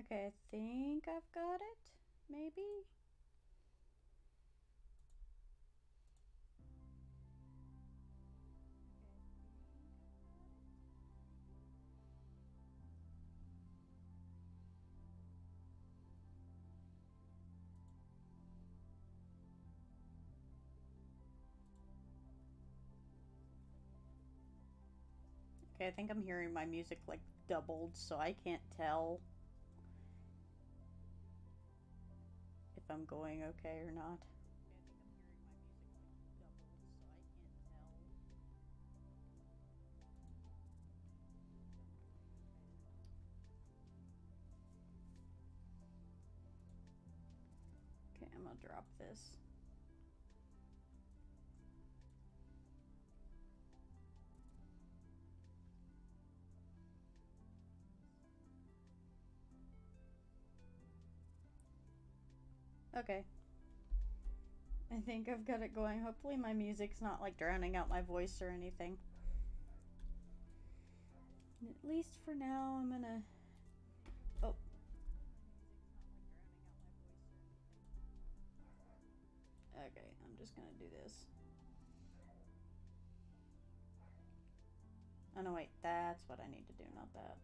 Okay, I think I've got it. Maybe? Okay, I think I'm hearing my music like doubled, so I can't tell if I'm going okay or not. Okay, I'm gonna drop this. Okay. I think I've got it going. Hopefully my music's not like drowning out my voice or anything. At least for now, I'm gonna... Oh. Okay, I'm just gonna do this. Oh no, wait, that's what I need to do, not that.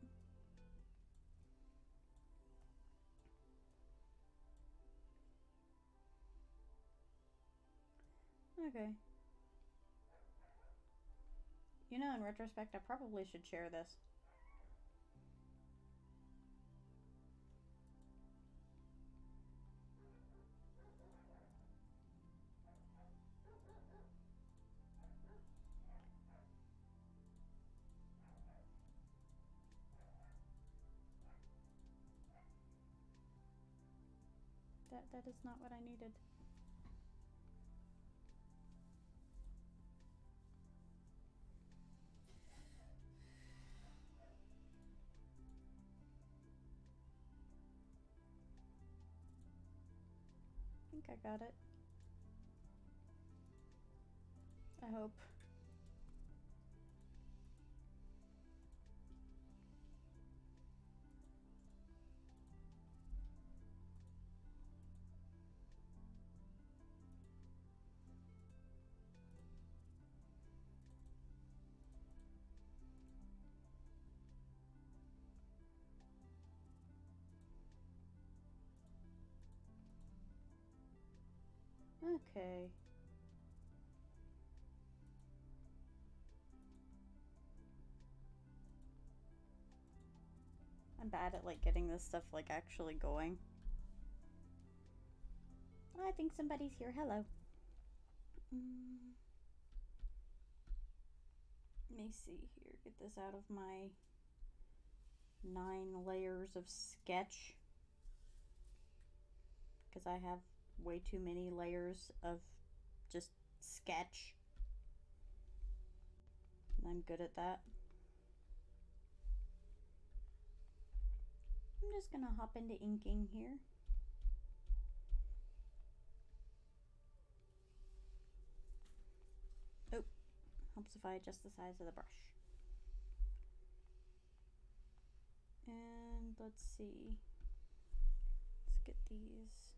Okay. You know, in retrospect, I probably should share this. That is not what I needed. I think I got it. I hope. Okay. I'm bad at like getting this stuff like actually going. I think somebody's here. Hello. Let me see here. Get this out of my 9 layers of sketch. Because I have way too many layers of just sketch. And I'm good at that. I'm just gonna hop into inking here. Oh, helps if I adjust the size of the brush. And let's see. Let's get these.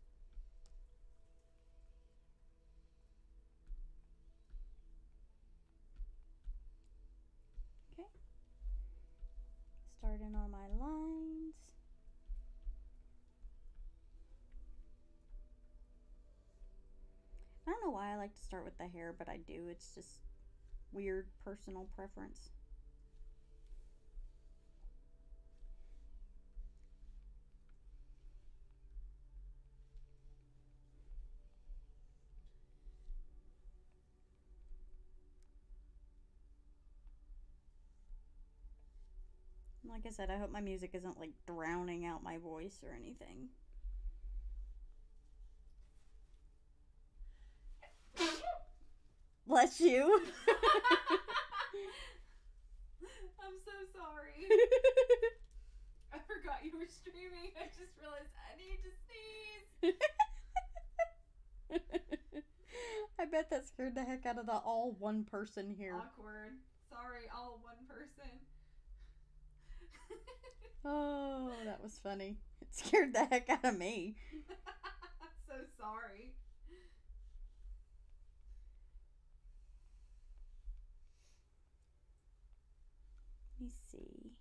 Okay. Start in on my lines. I don't know why I like to start with the hair, but I do. It's just weird personal preference. Like I said, I hope my music isn't like drowning out my voice or anything. Bless you. I'm so sorry. I forgot you were streaming. I just realized I need to sneeze. I bet that scared the heck out of the all one person here. Awkward. Sorry, all one person. Oh, That was funny. It scared the heck out of me. So sorry. Let me see.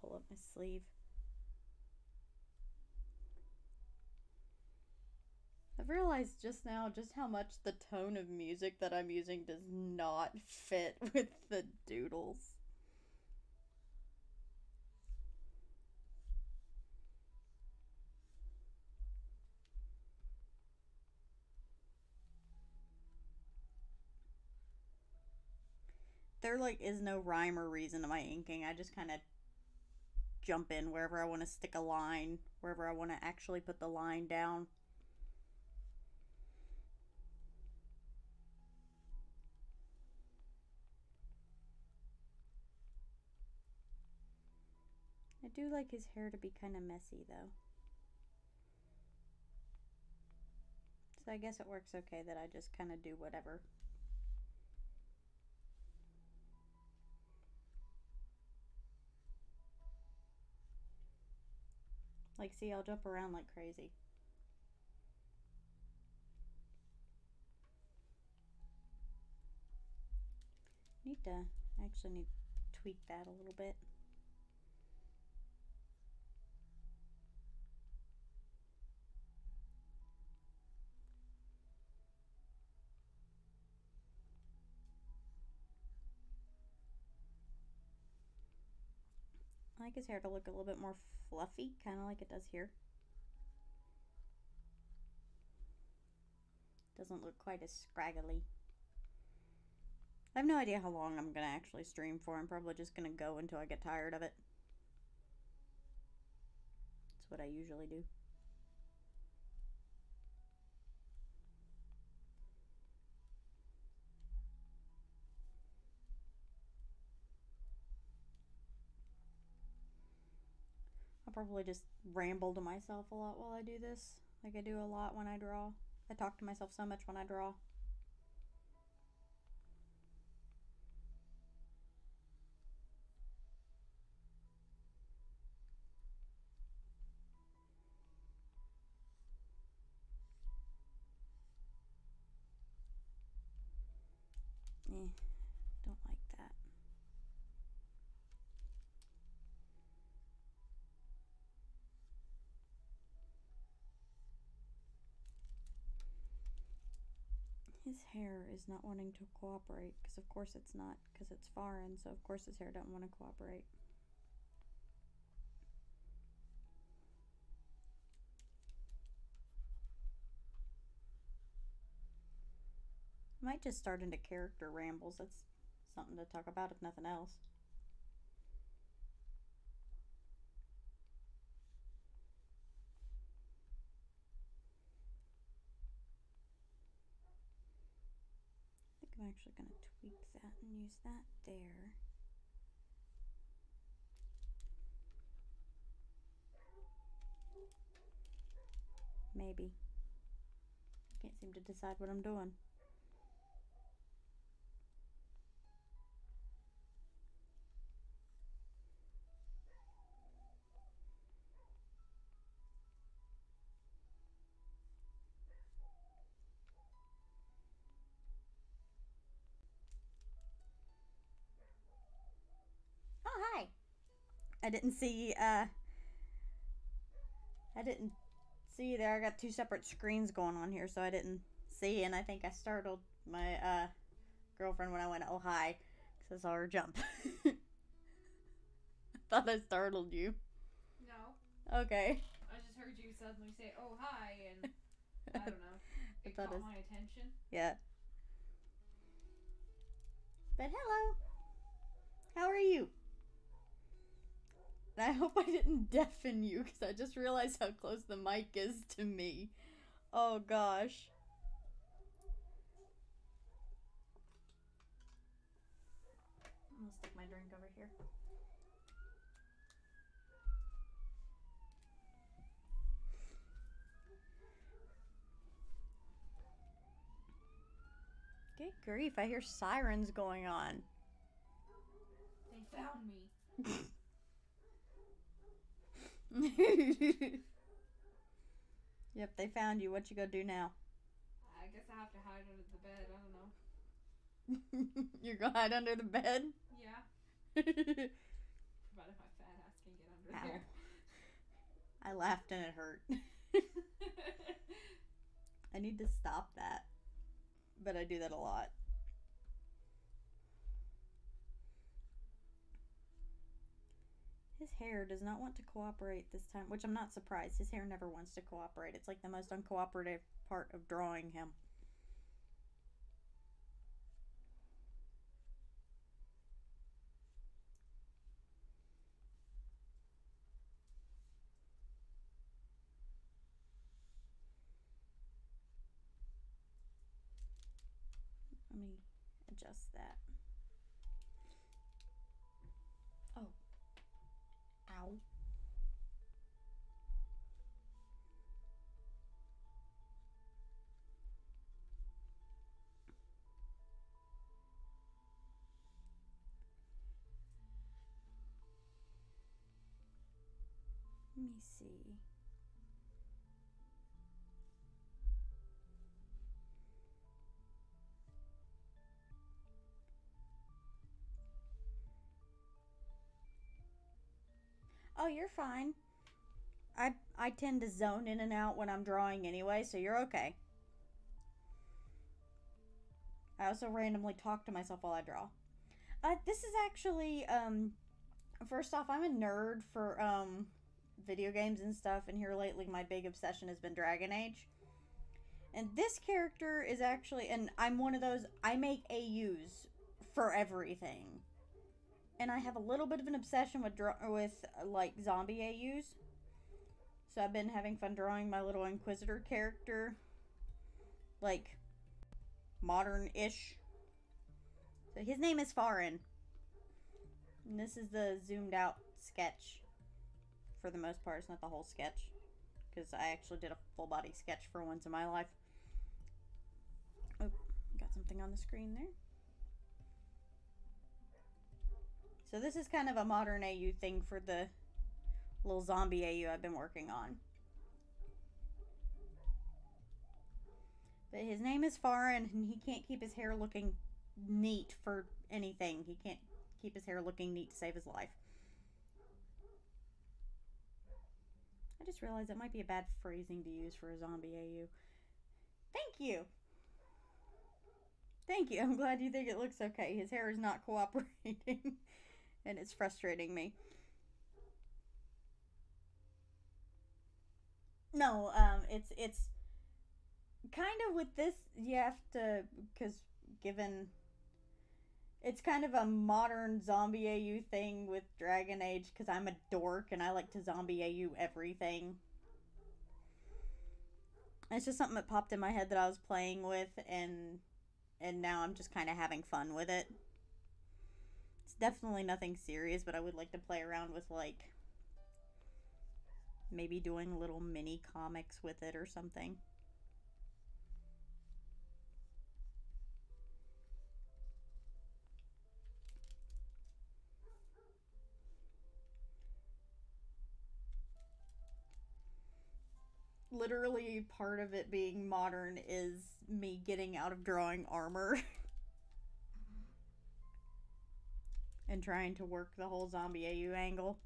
Pull up my sleeve. I've realized just now just how much the tone of music that I'm using does not fit with the doodles. There like is no rhyme or reason to my inking. I just kind of jump in wherever I want to stick a line, wherever I want to actually put the line down. I do like his hair to be kind of messy though. So I guess it works okay that I just kind of do whatever. Like, see, I'll jump around like crazy. I actually need to tweak that a little bit. I like his hair to look a little bit more fluffy, kind of like it does here. Doesn't look quite as scraggly. I have no idea how long I'm going to actually stream for. I'm probably just going to go until I get tired of it. That's what I usually do. I'll probably just ramble to myself a lot while I do this. Like I do a lot when I draw. I talk to myself so much when I draw. Don't like that. His hair is not wanting to cooperate, because of course it's not, because it's foreign, so of course his hair doesn't want to cooperate. I might just start into character rambles. That's something to talk about if nothing else. I think I'm actually going to tweak that and use that there. Maybe. I can't seem to decide what I'm doing. Oh, hi! I didn't see there. I got two separate screens going on here, so I didn't see, and I think I startled my girlfriend when I went, oh hi, because I saw her jump. I thought I startled you. No. Okay. I just heard you suddenly say, oh hi, and I don't know. It caught my attention. Yeah. But hello. How are you? And I hope I didn't deafen you, because I just realized how close the mic is to me. Oh gosh. I'm gonna stick my drink over here. Good grief, I hear sirens going on. found me. Yep, they found you. What you gonna do now? I guess I have to hide under the bed. I don't know. You're gonna hide under the bed? Yeah. Provided my fat ass can get under Ow. there. I laughed and it hurt. I need to stop that. But I do that a lot. His hair does not want to cooperate this time, which I'm not surprised. His hair never wants to cooperate. It's like the most uncooperative part of drawing him. Let me adjust that. Oh. Ow. Let me see. Oh, you're fine. I tend to zone in and out when I'm drawing anyway, so you're okay. I also randomly talk to myself while I draw. This is actually, first off, I'm a nerd for, video games and stuff, and here lately my big obsession has been Dragon Age. And this character is actually, and I'm one of those, I make AUs for everything. And I have a little bit of an obsession with like, zombie AUs. So I've been having fun drawing my little Inquisitor character. Like, modern-ish. So his name is Farin. And this is the zoomed out sketch. For the most part, it's not the whole sketch. Because I actually did a full body sketch for once in my life. Oh, got something on the screen there. So this is kind of a modern AU thing for the little zombie AU I've been working on. But his name is Farin, and he can't keep his hair looking neat for anything. He can't keep his hair looking neat to save his life. I just realized that might be a bad phrasing to use for a zombie AU. Thank you! Thank you. I'm glad you think it looks okay. His hair is not cooperating. And it's frustrating me. No, it's kind of with this, you have to, because given it's kind of a modern zombie AU thing with Dragon Age, because I'm a dork and I like to zombie AU everything. It's just something that popped in my head that I was playing with, and now I'm just kind of having fun with it. It's definitely nothing serious, but I would like to play around with, like, maybe doing little mini comics with it or something. Literally, part of it being modern is me getting out of drawing armor. And trying to work the whole zombie AU angle.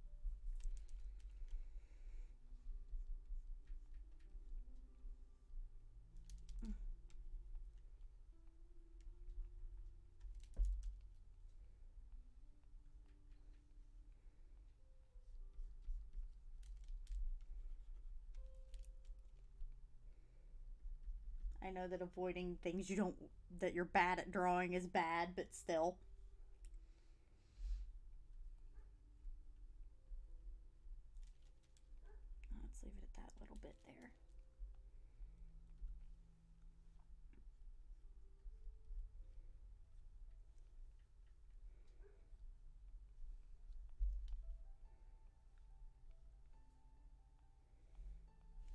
I know that avoiding things that you're bad at drawing is bad, but still. Let's leave it at that little bit there.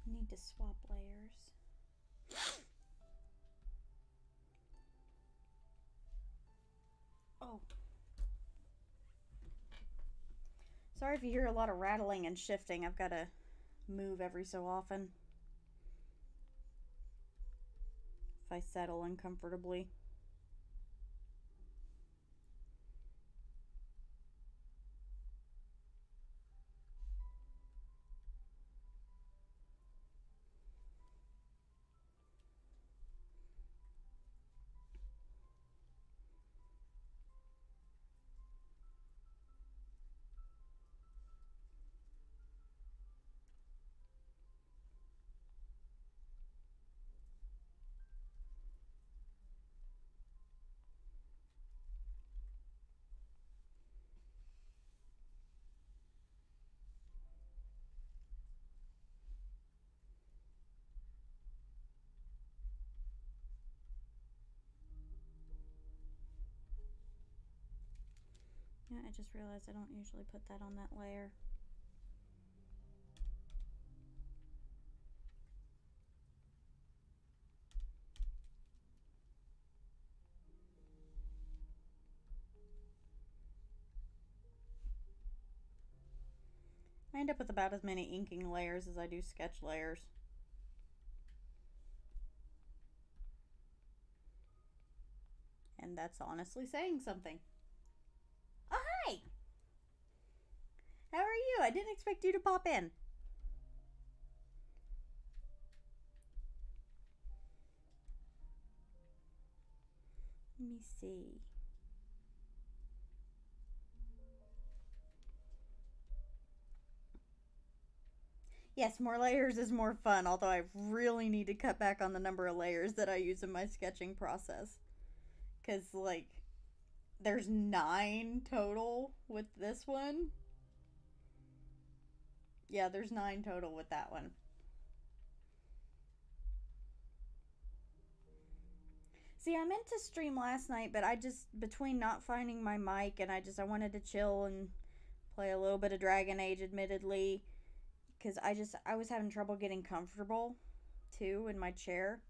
Need to swap layers. Oh. Sorry if you hear a lot of rattling and shifting. I've got to move every so often if I settle uncomfortably. Yeah, I just realized I don't usually put that on that layer. I end up with about as many inking layers as I do sketch layers. And that's honestly saying something. Oh, hi! How are you? I didn't expect you to pop in. Let me see. Yes, more layers is more fun, although I really need to cut back on the number of layers that I use in my sketching process. Because, like, there's 9 total with this one. Yeah, there's 9 total with that one. See, I meant to stream last night, but I just, between not finding my mic and I wanted to chill and play a little bit of Dragon Age, admittedly, because I was having trouble getting comfortable, too, in my chair.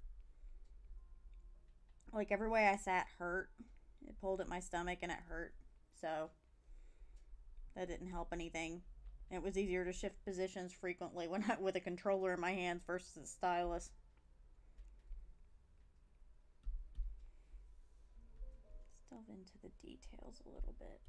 Like, every way I sat hurt. It pulled at my stomach and it hurt. So, that didn't help anything. It was easier to shift positions frequently with a controller in my hands versus a stylus. Let's delve into the details a little bit.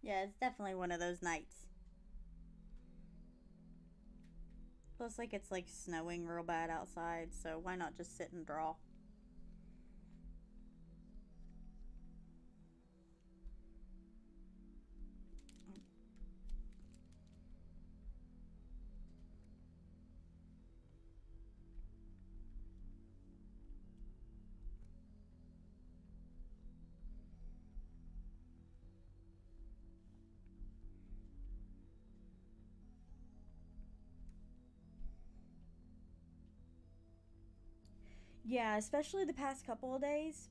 Yeah, it's definitely one of those nights. Plus, like, it's like snowing real bad outside, so why not just sit and draw? Yeah, especially the past couple of days.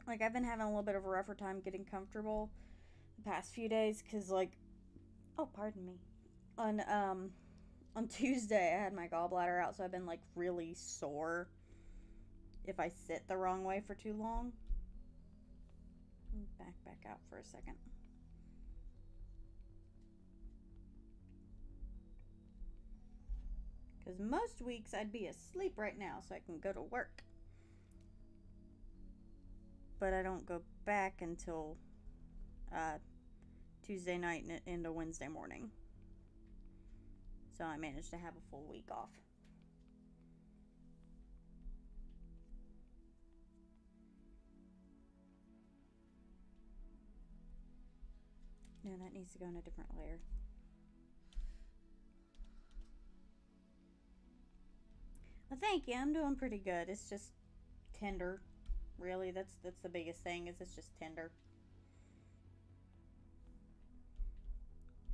Like, I've been having a little bit of a rougher time getting comfortable the past few days, because, like, oh, pardon me. On Tuesday, I had my gallbladder out, so I've been, like, really sore if I sit the wrong way for too long. Back out for a second. Because most weeks I'd be asleep right now so I can go to work. But I don't go back until Tuesday night and into Wednesday morning. So I managed to have a full week off. No, that needs to go in a different layer. Well, thank you. I'm doing pretty good. It's just tender Really, that's the biggest thing, is it's just tender.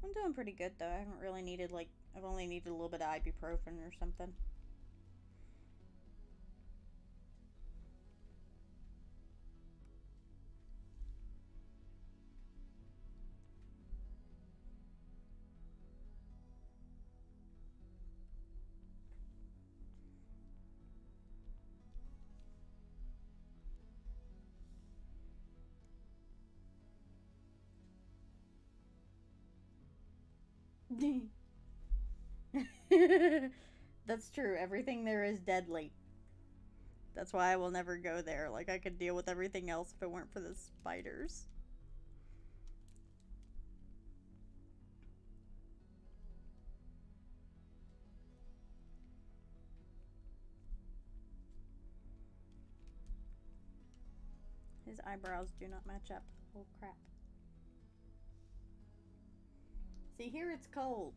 I'm doing pretty good though. I haven't really needed, like, I've only needed a little bit of ibuprofen or something. That's true. Everything there is deadly. That's why I will never go there. Like, I could deal with everything else if it weren't for the spiders. His eyebrows do not match up. Oh, crap. See, here it's cold.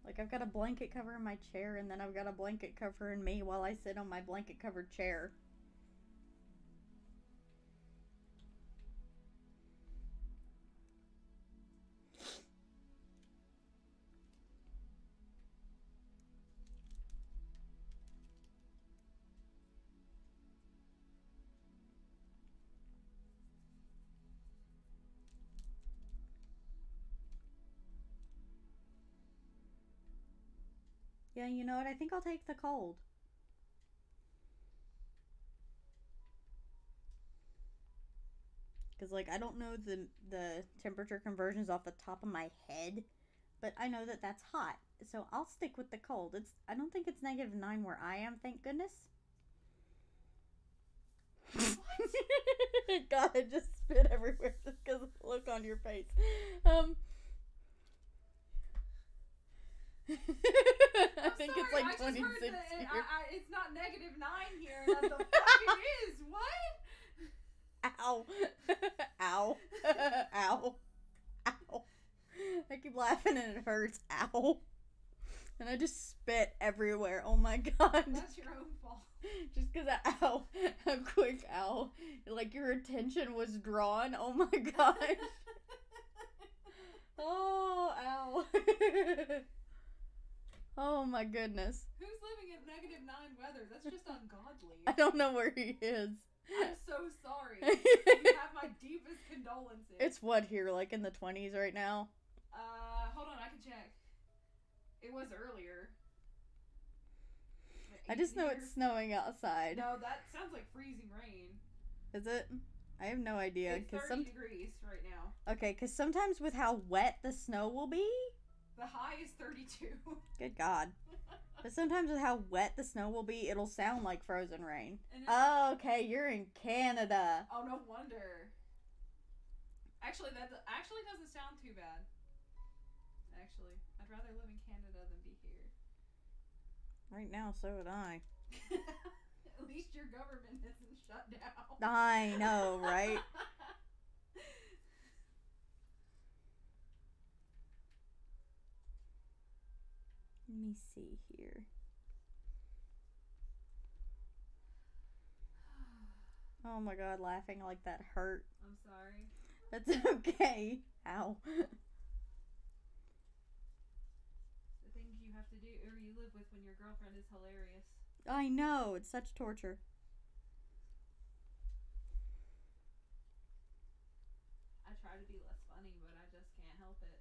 Like, I've got a blanket cover in my chair, and then I've got a blanket cover in me while I sit on my blanket covered chair. Yeah, you know what? I think I'll take the cold. Because, like, I don't know the temperature conversions off the top of my head, but I know that that's hot. So I'll stick with the cold. I don't think it's -9 where I am, thank goodness. God, I just spit everywhere just because of the look on your face. I think it's like 26 here. It's not -9 here. And the fuck it is. What? Ow. Ow. Ow. Ow. I keep laughing and it hurts. Ow. And I just spit everywhere. Oh my god. That's your own fault. Just because ow. How quick ow. Like your attention was drawn. Oh my gosh. Oh, ow. Oh my goodness. Who's living at -9 weather? That's just ungodly. I don't know where he is. I'm so sorry. You have my deepest condolences. It's what here, like in the 20s right now? Hold on, I can check. It was earlier. I just know it's snowing outside. No, that sounds like freezing rain. Is it? I have no idea. It's 30 degrees right now. Okay, because sometimes with how wet the snow will be... The high is 32. Good God. But sometimes with how wet the snow will be, it'll sound like frozen rain. Oh, okay, you're in Canada. Oh, no wonder. Actually, that actually doesn't sound too bad. Actually, I'd rather live in Canada than be here. Right now, so would I. At least your government isn't shut down. I know, right? Let me see here. Oh my god, laughing like that hurt. I'm sorry. That's okay. Ow. The things you have to do, or you live with when your girlfriend is hilarious. I know, it's such torture. I try to be less funny, but I just can't help it.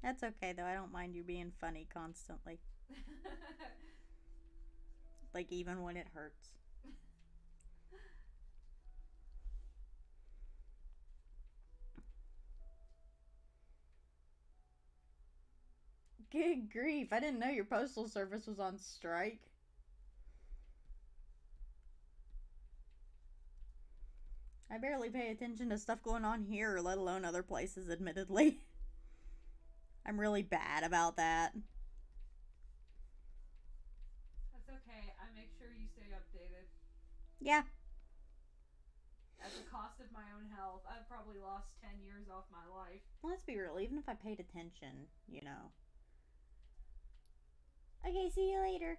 That's okay though, I don't mind you being funny constantly. Like even when it hurts. Good grief, I didn't know your postal service was on strike. I barely pay attention to stuff going on here, let alone other places, admittedly. I'm really bad about that. That's okay. I make sure you stay updated. Yeah. As of my own health. I've probably lost 10 years off my life. Let's be real. Even if I paid attention, you know. Okay, see you later.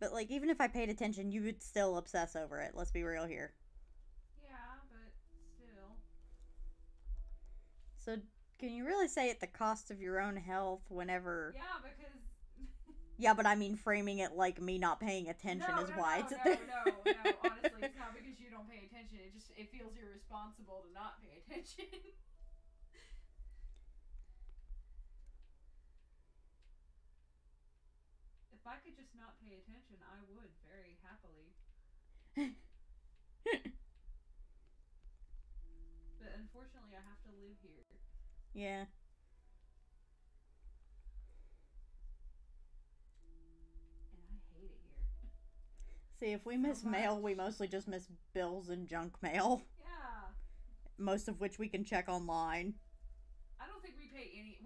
But, like, even if I paid attention, you would still obsess over it. Let's be real here. Yeah, but still. So, can you really say at the cost of your own health whenever... Yeah, because... Yeah, but I mean framing it like me not paying attention is why it's... No. Honestly, it's not because you don't pay attention. It feels irresponsible to not pay attention. If I could just not pay attention, I would very happily. But unfortunately, I have to live here. Yeah. And I hate it here. See, if we miss mail, we mostly just miss bills and junk mail. Yeah. Most of which we can check online. I don't think we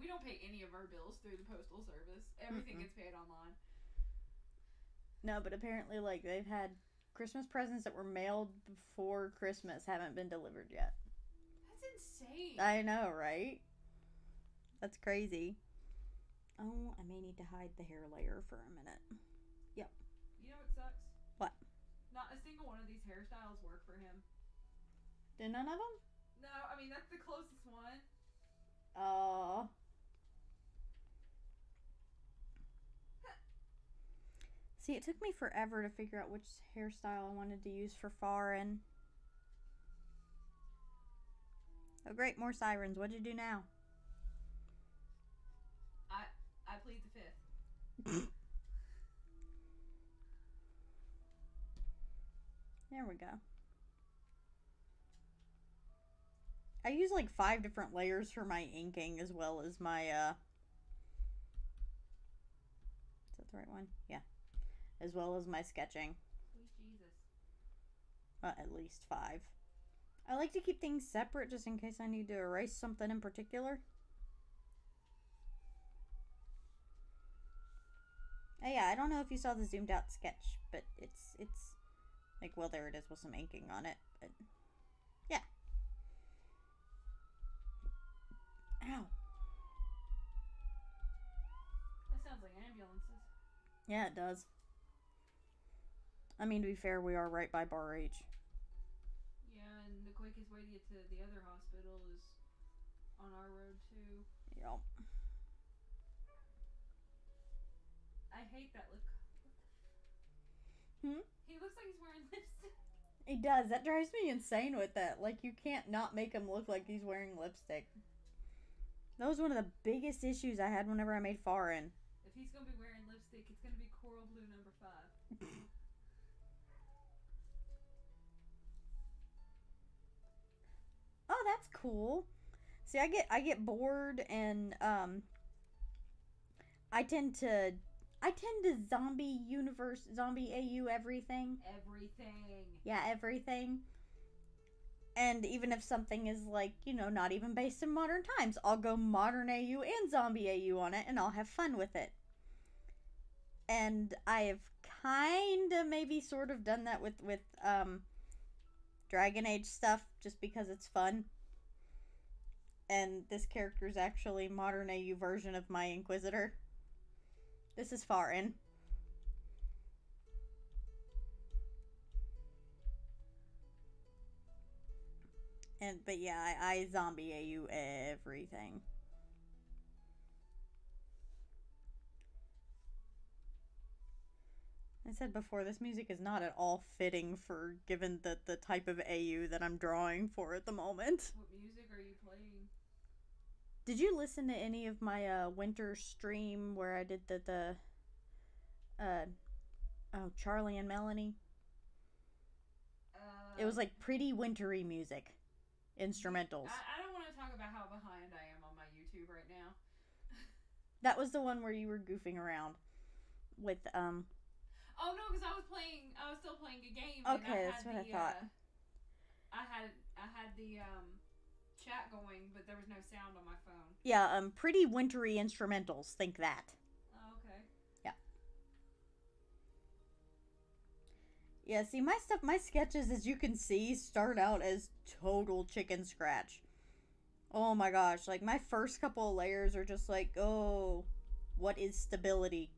don't pay any of our bills through the postal service. Everything gets paid online. No, but apparently, like, they've had Christmas presents that were mailed before Christmas haven't been delivered yet. That's insane. I know, right? That's crazy. Oh, I may need to hide the hair layer for a minute. Yep. You know what sucks? What? Not a single one of these hairstyles work for him. Did none of them? No, I mean, that's the closest one. Oh. See, it took me forever to figure out which hairstyle I wanted to use for foreign. Oh great, more sirens. What'd you do now? I plead the fifth. There we go. I use like 5 different layers for my inking as well as my, is that the right one? Yeah. As well as my sketching. Sweet Jesus. Well, at least 5. I like to keep things separate just in case I need to erase something in particular. Oh yeah, I don't know if you saw the zoomed out sketch, but it's like, well, there it is with some inking on it, but yeah. Ow. That sounds like ambulances. Yeah, it does. I mean, to be fair, we are right by Bar H. Yeah, and the quickest way to get to the other hospital is on our road, too. Yep. I hate that look. Hmm? He looks like he's wearing lipstick. He does. That drives me insane with that. Like, you can't not make him look like he's wearing lipstick. That was one of the biggest issues I had whenever I made foreign. If he's going to be wearing lipstick, it's going to be coral blue number 5. Oh, that's cool. See, I get bored and I tend to zombie AU everything. Everything. Yeah, everything. And even if something is like, you know, not even based in modern times, I'll go modern AU and zombie AU on it and I'll have fun with it. And I have kind of maybe sort of done that with Dragon Age stuff just because it's fun. And this character is actually modern AU version of my Inquisitor. This is foreign. But yeah, I zombie AU everything. I said before, this music is not at all fitting for given the type of AU that I'm drawing for at the moment. What music are you playing? Did you listen to any of my winter stream where I did Charlie and Melanie? It was like pretty wintry music. Instrumentals. I don't want to talk about how behind I am on my YouTube right now. That was the one where you were goofing around with Oh no, because I was still playing a game. Okay, that's what I thought. I had the chat going, but there was no sound on my phone. Yeah, pretty wintry instrumentals. Think that. Oh, okay. Yeah. Yeah, see, my sketches, as you can see, start out as total chicken scratch. Oh my gosh, like, my first couple of layers are just like, oh, what is stability?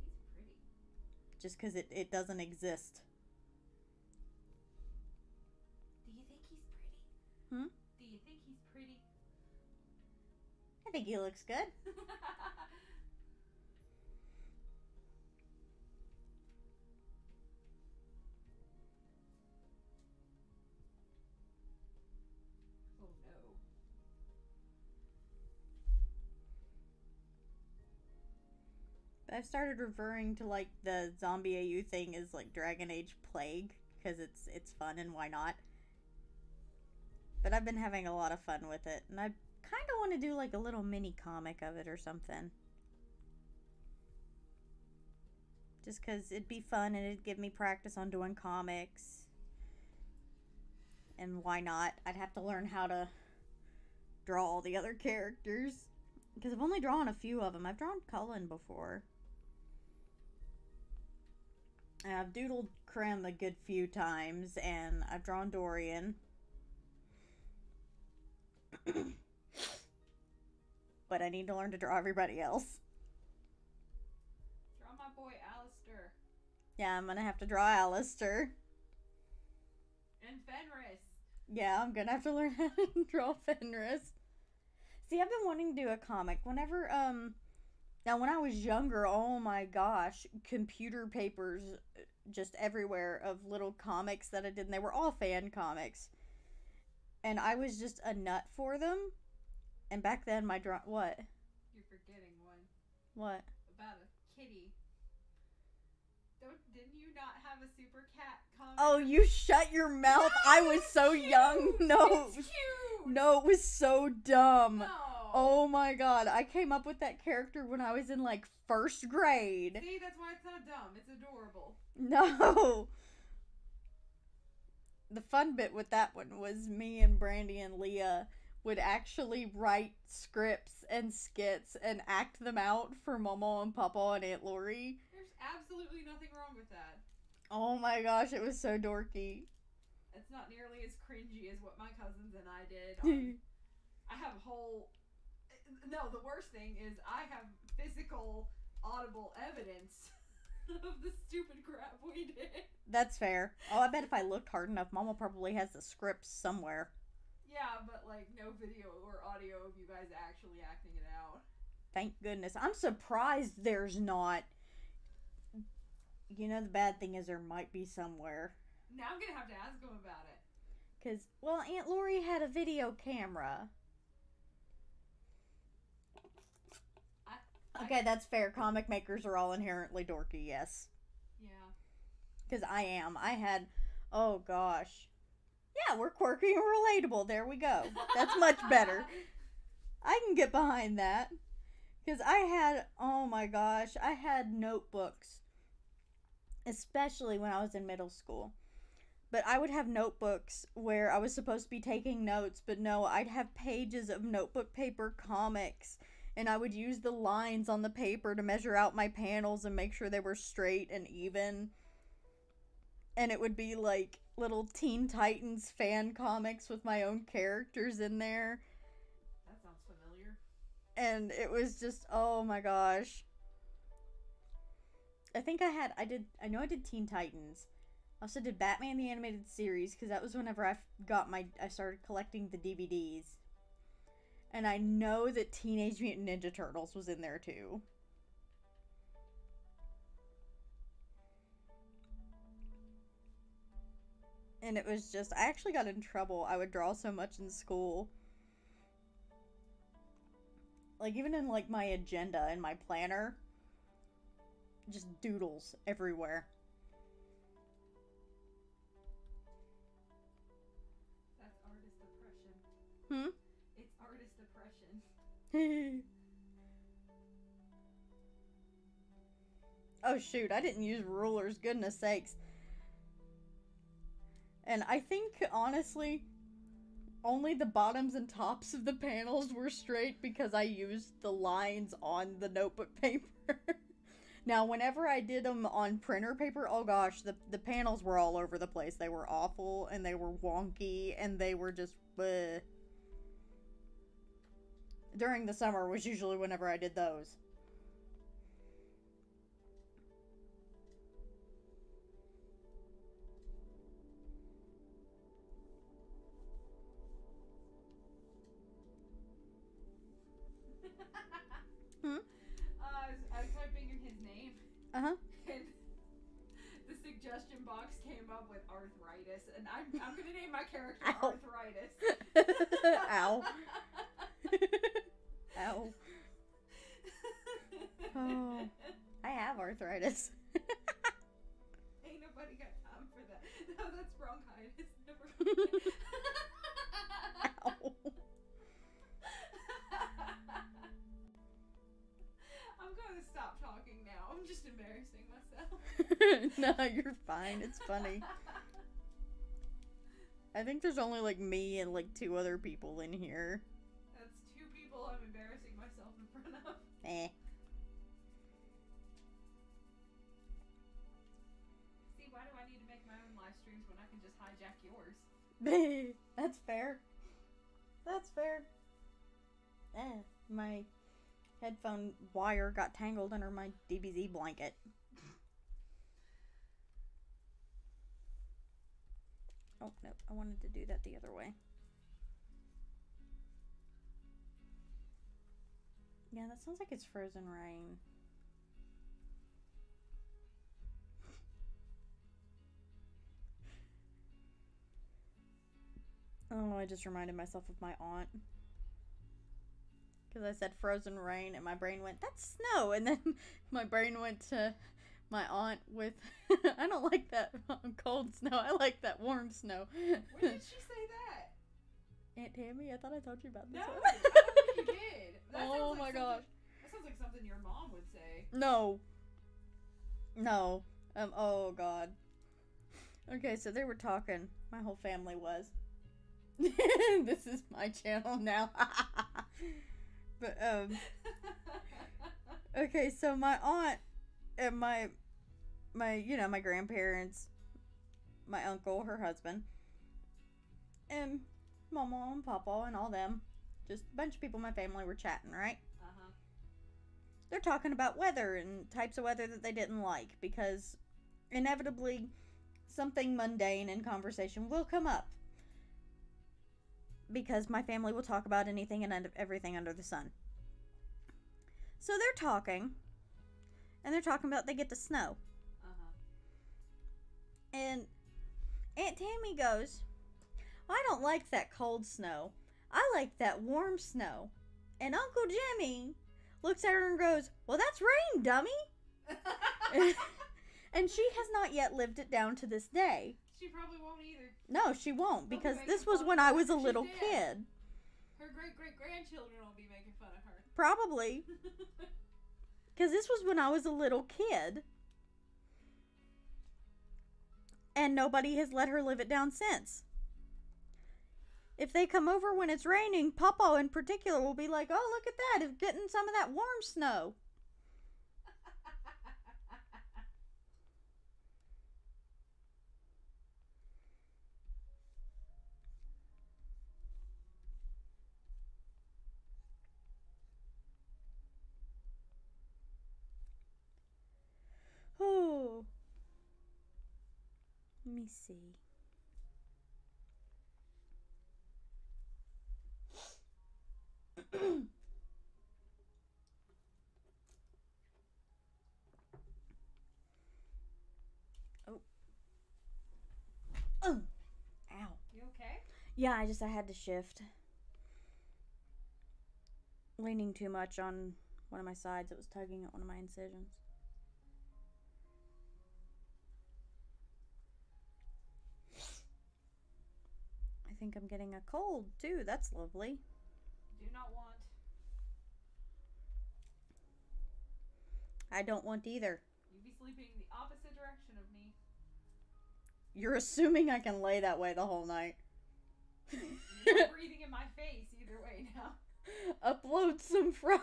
He's pretty. Just because it doesn't exist. Do you think he's pretty? Hmm? Do you think he's pretty? I think he looks good. Oh no. But I've started referring to, like, the zombie AU thing as, like, Dragon Age Plague, because it's fun and why not? But I've been having a lot of fun with it, and I kind of want to do, like, a little mini comic of it or something. Just because it'd be fun and it'd give me practice on doing comics. And why not? I'd have to learn how to draw all the other characters. Because I've only drawn a few of them. I've drawn Cullen before. And I've doodled Krim a good few times. And I've drawn Dorian. But I need to learn to draw everybody else. Draw my boy Alistair. Yeah, I'm gonna have to draw Alistair. And Fenris. Yeah, I'm gonna have to learn how to draw Fenris. See, I've been wanting to do a comic. Whenever, now when I was younger, oh my gosh, computer papers just everywhere of little comics that I did, and they were all fan comics. And I was just a nut for them. And back then, what? You're forgetting one. What? About a kitty. Didn't you not have a super cat comic? Oh, you shut your mouth. No, I was so cute. young. No. It's cute. No, it was so dumb. No. Oh my god. I came up with that character when I was in, like, first grade. See, that's why it's not dumb. It's adorable. No. The fun bit with that one was me and Brandy and Leah would actually write scripts and skits and act them out for Momo and Papa and Aunt Lori. There's absolutely nothing wrong with that. Oh my gosh, it was so dorky. It's not nearly as cringy as what my cousins and I did. I have a whole... No, the worst thing is I have physical, audible evidence of the stupid crap we did. That's fair. Oh, I bet if I looked hard enough, Mama probably has the scripts somewhere. Yeah, but like no video or audio of you guys actually acting it out. Thank goodness. I'm surprised there's not. You know, the bad thing is there might be somewhere. Now I'm gonna have to ask him about it. Because, well, Aunt Lori had a video camera. Okay, that's fair. Comic makers are all inherently dorky, yes. Yeah. Because I am. I had, oh gosh. Yeah, we're quirky and relatable. There we go. That's much better. I can get behind that. Because I had, oh my gosh, I had notebooks. Especially when I was in middle school. But I would have notebooks where I was supposed to be taking notes, but no, I'd have pages of notebook paper comics. And I would use the lines on the paper to measure out my panels and make sure they were straight and even. And it would be like little Teen Titans fan comics with my own characters in there. That sounds familiar. And it was just, oh my gosh. I think I know I did Teen Titans. I also did Batman the Animated Series, because that was whenever I started collecting the DVDs. And I know that Teenage Mutant Ninja Turtles was in there too. And it was just, I actually got in trouble. I would draw so much in school. Like, even in, like, my agenda and my planner. Just doodles everywhere. That's artist oppression. Hmm? It's artist oppression. Oh shoot, I didn't use rulers, goodness sakes. And I think, honestly, only the bottoms and tops of the panels were straight because I used the lines on the notebook paper. Now, whenever I did them on printer paper, oh gosh, the panels were all over the place. They were awful, and they were wonky, and they were just, bleh. During the summer was usually whenever I did those. I was typing in his name. Uh-huh. And the suggestion box came up with arthritis, and I'm gonna name my character Ow. Arthritis. Ow. Ow. Oh, I have arthritis. Ain't nobody got time for that. No, that's bronchitis. Never mind. Ow. I'm gonna stop talking now. I'm just embarrassing myself. No, you're fine. It's funny. I think there's only like me and like 2 other people in here. That's 2 people I'm embarrassing myself in front of. Eh. See, why do I need to make my own live streams when I can just hijack yours? That's fair. That's fair. Eh, my headphone wire got tangled under my DBZ blanket. Oh, no. I wanted to do that the other way. Yeah, that sounds like it's frozen rain. Oh, I just reminded myself of my aunt. Because I said frozen rain and my brain went, that's snow. And then my brain went to my aunt with, I don't like that cold snow. I like that warm snow. When did she say that? Aunt Tammy, I thought I told you about this No, one. I don't think you did. That Oh sounds my like gosh. That sounds like something your mom would say. No. No. Oh god. Okay, so they were talking. My whole family was. This is my channel now. But, okay, so my aunt and my my grandparents, my uncle, her husband, and Mama and Papa and all them, just a bunch of people in my family were chatting, right? Uh-huh. They're talking about weather and types of weather that they didn't like, because inevitably something mundane in conversation will come up. Because my family will talk about anything and everything under the sun. So they're talking, and they're talking about they get the snow. Uh-huh. And Aunt Tammy goes, I don't like that cold snow. I like that warm snow. And Uncle Jimmy looks at her and goes, well, that's rain, dummy. And she has not yet lived it down to this day. She probably won't either. No, she won't, because She'll be this making was fun when of I her was a after little she's dead. kid. Her great-great-grandchildren will be making fun of her. Probably. Because this was when I was a little kid. And nobody has let her live it down since. If they come over when it's raining, Papa in particular will be like, oh, look at that. It's getting some of that warm snow. Oh. Let me see. Oh. Oh. Ow. You okay? Yeah, I had to shift. Leaning too much on one of my sides. It was tugging at one of my incisions. I think I'm getting a cold too. That's lovely. Do not want. I don't want either. You be sleeping the opposite direction of me. You're assuming I can lay that way the whole night. You're not breathing in my face either way now. Upload some fries.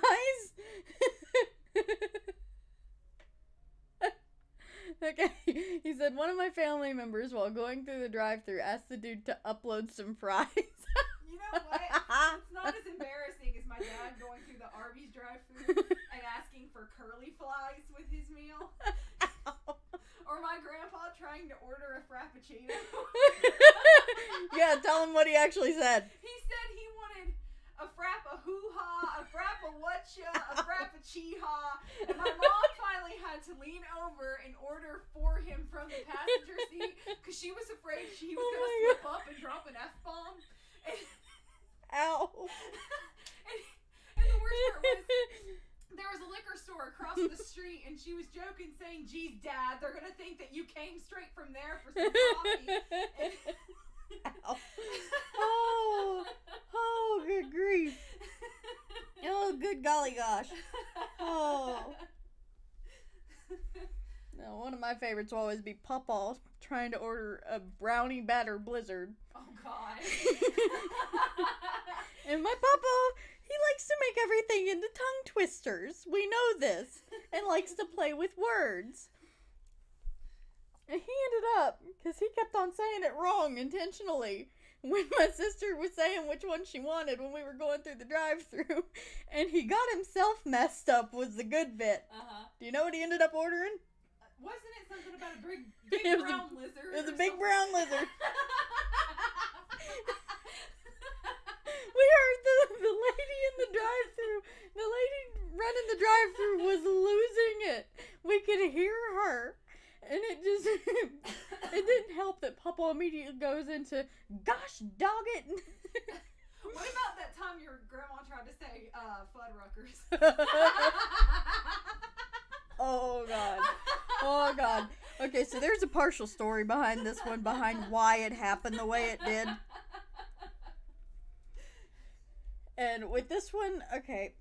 Okay, he said, one of my family members, while going through the drive-thru, asked the dude to upload some fries. You know what? It's not as embarrassing as my dad going through the Arby's drive-thru and asking for curly fries with his meal. Or my grandpa trying to order a frappuccino. Yeah, tell him what he actually said. He said he wanted a frappa-hoo-ha, a frappa-whatcha, a frappa-chee-ha. And my mom finally had to lean over and order for him from the passenger seat because she was afraid he was going to slip up and drop an F-bomb. Ow. And the worst part was, there was a liquor store across the street, and she was joking, saying, "Geez, Dad, they're going to think that you came straight from there for some coffee." Oh, good grief. Oh, good golly gosh. Oh. Now, one of my favorites will always be Papa trying to order a brownie batter blizzard. Oh, God. And my Papa, he likes to make everything into tongue twisters. We know this. And likes to play with words. And he ended up, because he kept on saying it wrong intentionally, when my sister was saying which one she wanted when we were going through the drive-thru, and he got himself messed up was the good bit. Do you know what he ended up ordering? Wasn't it something about a big brown lizard? It was a big brown lizard. We heard the lady in the drive-thru. The lady running the drive-thru was losing it. We could hear her. And it just, it didn't help that Papa immediately goes into, gosh dog it. What about that time your grandma tried to say, Fuddruckers? Oh, God. Oh, God. Okay, so there's a partial story behind this one, behind why it happened the way it did. And with this one, okay,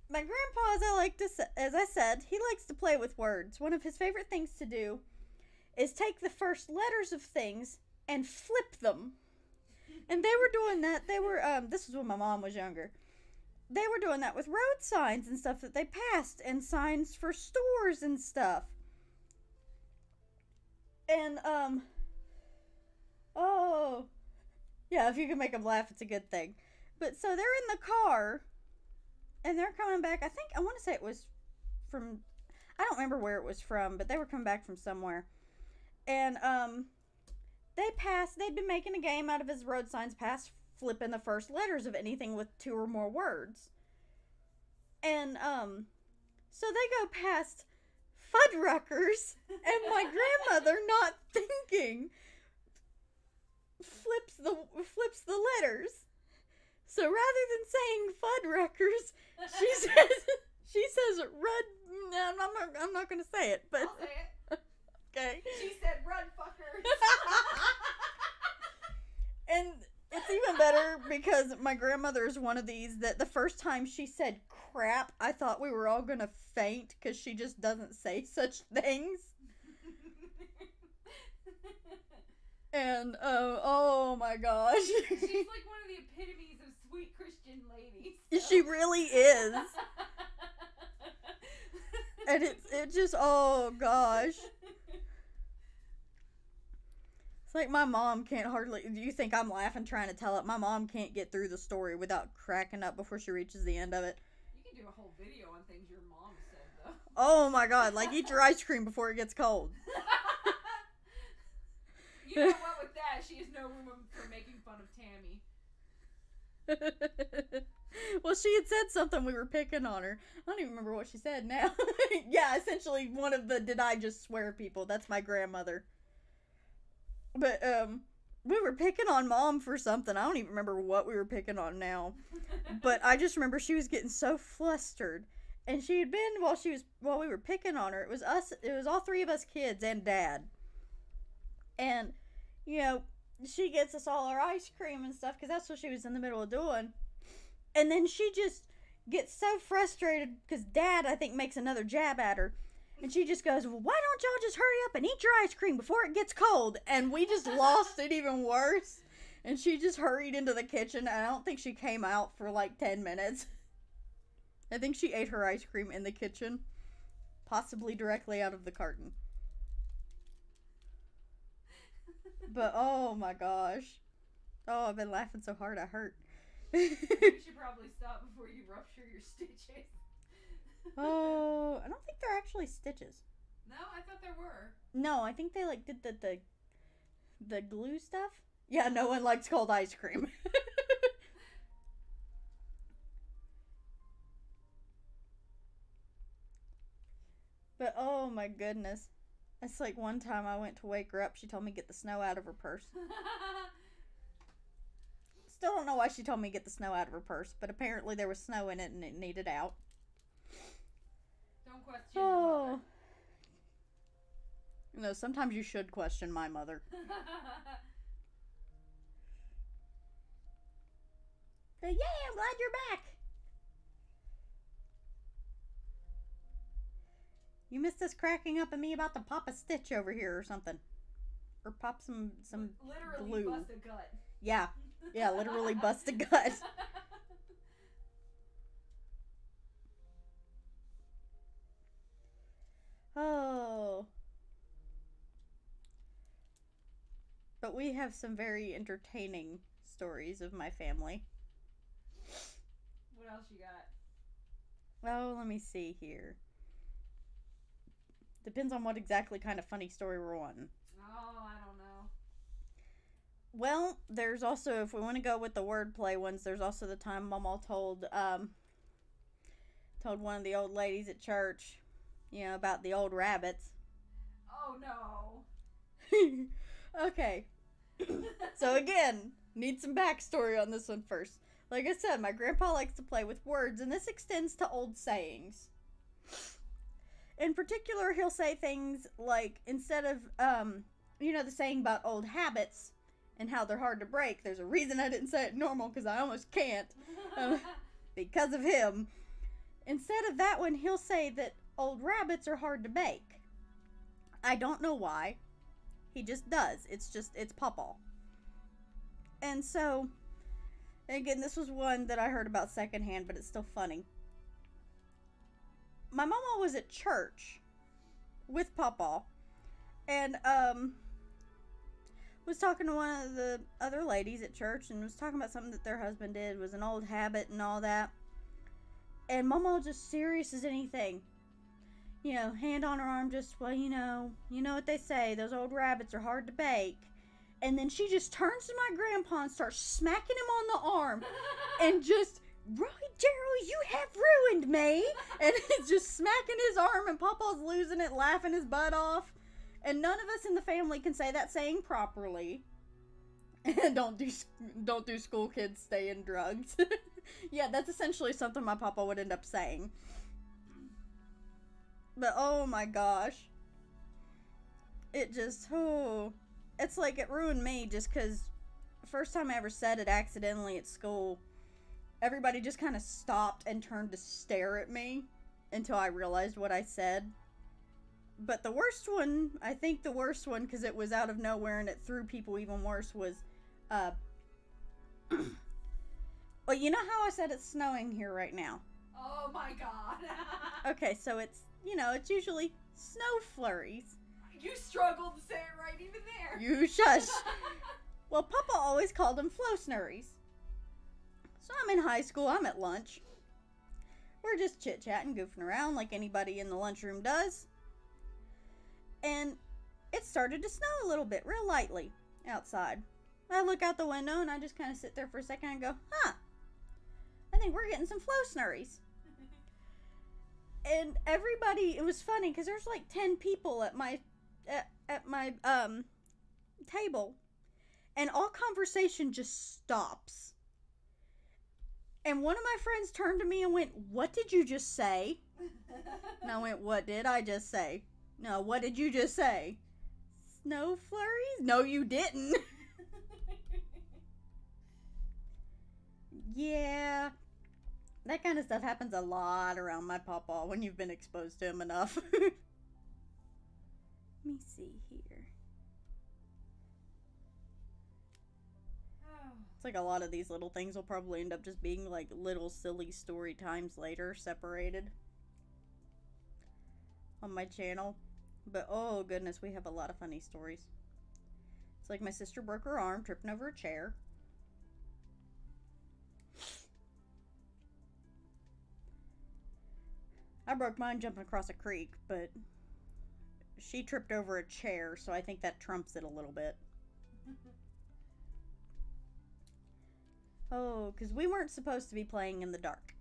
my grandpa, as I said, he likes to play with words. One of his favorite things to do is take the first letters of things and flip them. And they were doing that. They were, this was when my mom was younger. They were doing that with road signs and stuff that they passed, and signs for stores and stuff. And, oh, yeah, if you can make them laugh, it's a good thing. But so they're in the car, and they're coming back. I want to say it was from, I don't remember where it was from, but they were coming back from somewhere. And, they'd been making a game out of his road signs past flipping the first letters of anything with 2 or more words. And, so they go past Fuddruckers, and my grandmother, not thinking, flips the letters. So rather than saying Fuddruckers, she says Rud. No, I'm not gonna say it, but I'll say it. Okay. She said, "Run, fuckers." And it's even better because my grandmother is one of these that the first time she said crap, I thought we were all gonna faint because she just doesn't say such things. And oh my gosh, She's like one of the epitomes of sweet Christian ladies. So. She really is. And it just, oh gosh. It's like my mom can't hardly, do you think I'm laughing trying to tell it? My mom can't get through the story without cracking up before she reaches the end of it. You can do a whole video on things your mom said, though. Oh my god, like eat your ice cream before it gets cold. You know what, with that, she has no room for making fun of Tammy. Well, she had said something, we were picking on her. I don't even remember what she said now. Yeah, essentially one of the did I just swear people. That's my grandmother. But, we were picking on Mom for something. I don't even remember what we were picking on now. But I just remember she was getting so flustered. And she had been, while we were picking on her, it was all 3 of us kids and Dad. And, you know, she gets us all our ice cream and stuff, because that's what she was in the middle of doing. And then she just gets so frustrated, because Dad, I think, makes another jab at her. And she just goes, well, why don't y'all just hurry up and eat your ice cream before it gets cold? And we just lost it even worse. And she just hurried into the kitchen, and I don't think she came out for like 10 minutes. I think she ate her ice cream in the kitchen. Possibly directly out of the carton. But oh my gosh. Oh, I've been laughing so hard I hurt. You should probably stop before you rupture your stitches. Oh, I don't think they're actually stitches. No, I thought there were. No, I think they like did the glue stuff. Yeah, no one likes cold ice cream. But oh my goodness. It's like one time I went to wake her up, she told me to get the snow out of her purse. Still don't know why she told me to get the snow out of her purse, but apparently there was snow in it and it needed out. Don't question your mother. You know, sometimes you should question my mother. But yeah, I'm glad you're back. You missed us cracking up at me about to pop a stitch over here or something. Or pop some literally glue. Bust a gut. Yeah. Yeah, literally bust a gut. Oh. But we have some very entertaining stories of my family. What else you got? Oh, let me see here. Depends on what exactly kind of funny story we're wanting. Oh, I don't know. Well, there's also, if we want to go with the wordplay ones, there's also the time Mama told one of the old ladies at church, you know, about the old rabbits. Oh, no. Okay. So again, need some backstory on this one first. Like I said, my grandpa likes to play with words, and this extends to old sayings. In particular, he'll say things like, instead of, you know, the saying about old habits and how they're hard to break. There's a reason I didn't say it normal, because I almost can't. Because of him. Instead of that one, he'll say that old rabbits are hard to bake. I don't know why. He just does. It's Pawpaw. And so, again, this was one that I heard about secondhand, but it's still funny. My mama was at church with Pawpaw, and was talking to one of the other ladies at church, and was talking about something that their husband did, was an old habit and all that. And Mama was just serious as anything. You know, hand on her arm, just, well, you know what they say, those old rabbits are hard to bake. And then she just turns to my grandpa and starts smacking him on the arm, and just, Roy Darrell, you have ruined me. And it's just smacking his arm, and Papa's losing it, laughing his butt off. And none of us in the family can say that saying properly. And don't do school kids stay in drugs. Yeah, that's essentially something my papa would end up saying. But oh my gosh. It just, it's like it ruined me, just because first time I ever said it accidentally at school, everybody just kind of stopped and turned to stare at me until I realized what I said. But the worst one, I think the worst one, because it was out of nowhere and it threw people even worse, was, well, you know how I said it's snowing here right now? Oh my god. Okay, so it's, it's usually snow flurries. You struggled to say it right even there. You shush. Well, Papa always called them flow snurries. So I'm in high school, I'm at lunch. We're just chit-chatting, goofing around like anybody in the lunchroom does. And it started to snow a little bit, real lightly, outside. I look out the window and I just kind of sit there for a second and go, huh, I think we're getting some flow snurries. And everybody, it was funny because there's like 10 people at my table, and all conversation just stops. And one of my friends turned to me and went, "What did you just say?" And I went, "What did I just say?" "No, what did you just say?" "Snow flurries?" "No, you didn't." Yeah. That kind of stuff happens a lot around my pawpaw when you've been exposed to him enough. Let me see here. It's like a lot of these little things will probably end up just being like little silly story times later, separated on my channel. But oh goodness, we have a lot of funny stories. like my sister broke her arm tripping over a chair. I broke mine jumping across a creek, but she tripped over a chair, so I think that trumps it a little bit. Oh, because we weren't supposed to be playing in the dark.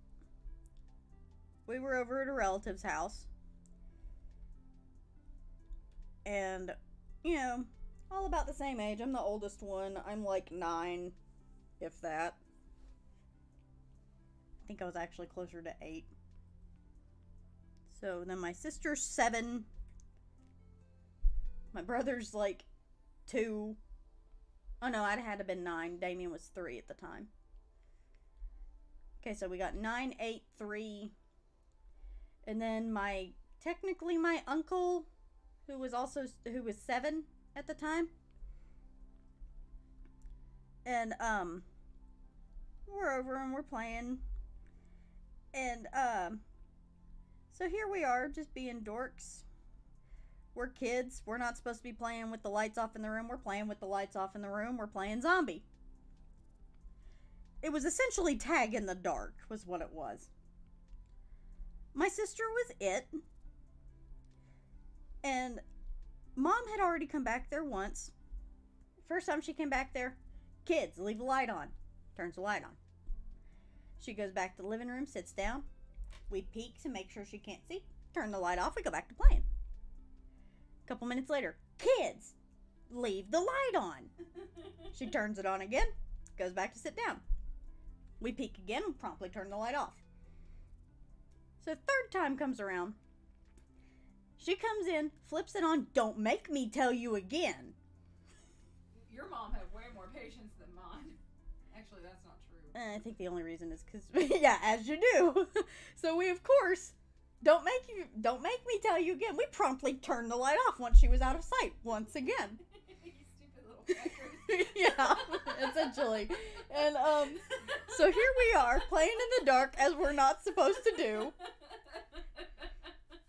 We were over at a relative's house. And, you know, all about the same age. I'm the oldest one. I'm like 9, if that. I think I was actually closer to 8. So then my sister's 7. My brother's like 2. Oh no, I'd had to been 9. Damien was 3 at the time. Okay, so we got 9, 8, 3. And then technically my uncle, who was 7 at the time. And we're over and we're playing. And so here we are, just being dorks. We're kids. We're not supposed to be playing with the lights off in the room. We're playing with the lights off in the room. We're playing zombie. It was essentially tag in the dark, was what it was. My sister was it. And Mom had already come back there once. First time she came back there, kids, leave the light on. Turns the light on. She goes back to the living room, sits down. We peek to make sure she can't see. Turn the light off. We go back to playing. A couple minutes later, kids, leave the light on. She turns it on again. Goes back to sit down. We peek again and promptly turn the light off. So third time comes around. She comes in, flips it on. Don't make me tell you again. Your mom had way more patience than mine. Actually, that's not true. I think the only reason is because, yeah, as you do. So we, of course, don't make me tell you again. We promptly turned the light off once she was out of sight. Once again. You stupid little fuckers. Yeah, essentially. And so here we are playing in the dark as we're not supposed to do.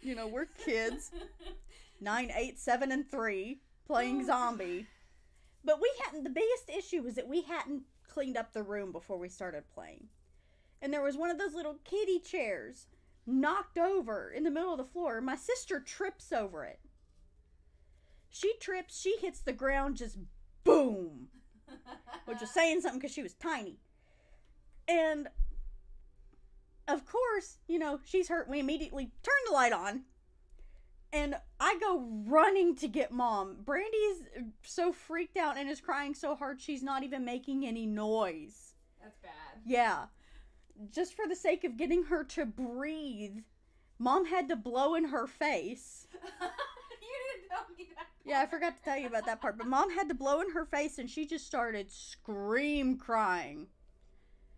You know, we're kids. 9, 8, 7, and 3 playing zombie. But the biggest issue was that we hadn't cleaned up the room before we started playing. And there was one of those little kiddie chairs knocked over in the middle of the floor. My sister trips over it. She trips, she hits the ground, just boom. Which was saying something because she was tiny. And of course, you know, she's hurt. We immediately turn the light on. And I go running to get Mom. Brandy's so freaked out and is crying so hard she's not even making any noise. That's bad. Yeah. Just for the sake of getting her to breathe, Mom had to blow in her face. You didn't tell me that part. Yeah, I forgot to tell you about that part. But Mom had to blow in her face and she just started crying.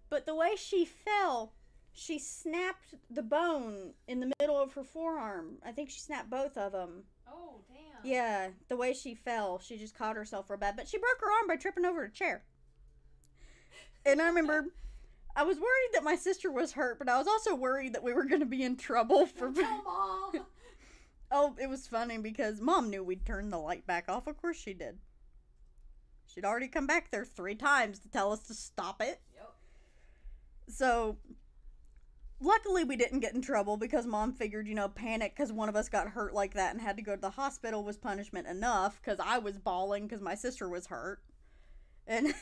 But the way she fell, she snapped the bone in the middle of her forearm. I think she snapped both of them. Oh, damn. Yeah, the way she fell, she just caught herself real bad. But she broke her arm by tripping over a chair. And I remember, I was worried that my sister was hurt, but I was also worried that we were going to be in trouble for... Tell Mom. Oh, it was funny because Mom knew we'd turn the light back off. Of course she did. She'd already come back there 3 times to tell us to stop it. Yep. So... luckily, we didn't get in trouble because Mom figured, you know, panic because one of us got hurt like that and had to go to the hospital was punishment enough because I was bawling because my sister was hurt. And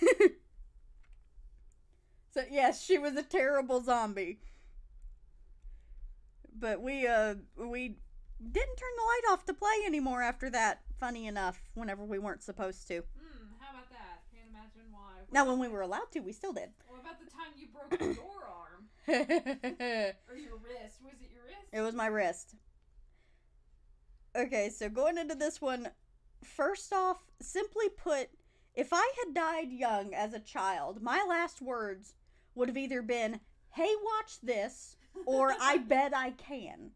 so, yes, she was a terrible zombie. But we didn't turn the light off to play anymore after that, funny enough, whenever we weren't supposed to. How about that? Can't imagine why. Now, when we were allowed to, we still did. What about the time you broke your arm? Or your wrist. Was it your wrist? It was my wrist. Okay, so going into this one, first off, simply put, if I had died young as a child, my last words would have either been, "Hey, watch this," or "I bet I can."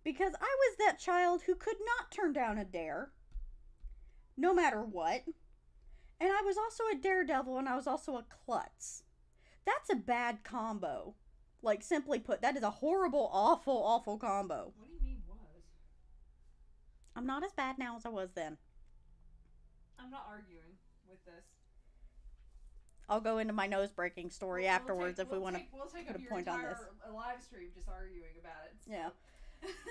Because I was that child who could not turn down a dare, no matter what. And I was also a daredevil, and I was also a klutz. That's a bad combo. Like, simply put, that is a horrible, awful, awful combo. What do you mean was? I'm not as bad now as I was then. I'm not arguing with this. I'll go into my nose breaking story afterwards if we want to We'll take put up a your point on this. entire live stream just arguing about it. So. Yeah.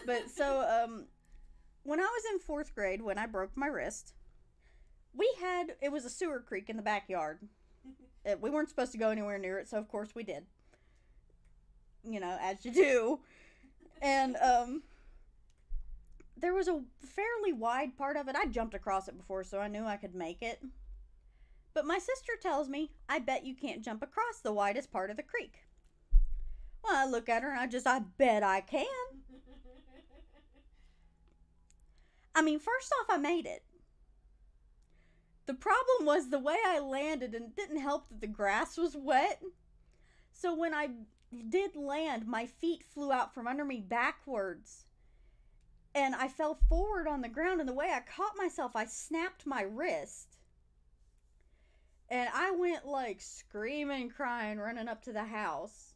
But so, when I was in 4th grade, when I broke my wrist, it was a sewer creek in the backyard. We weren't supposed to go anywhere near it, so of course we did. You know, as you do. And, there was a fairly wide part of it. I jumped across it before, so I knew I could make it. But my sister tells me, I bet you can't jump across the widest part of the creek. Well, I look at her and I bet I can. I mean, first off, I made it. The problem was the way I landed, and it didn't help that the grass was wet. So when I did land, my feet flew out from under me backwards. And I fell forward on the ground, and the way I caught myself, I snapped my wrist. And I went like screaming, crying, running up to the house.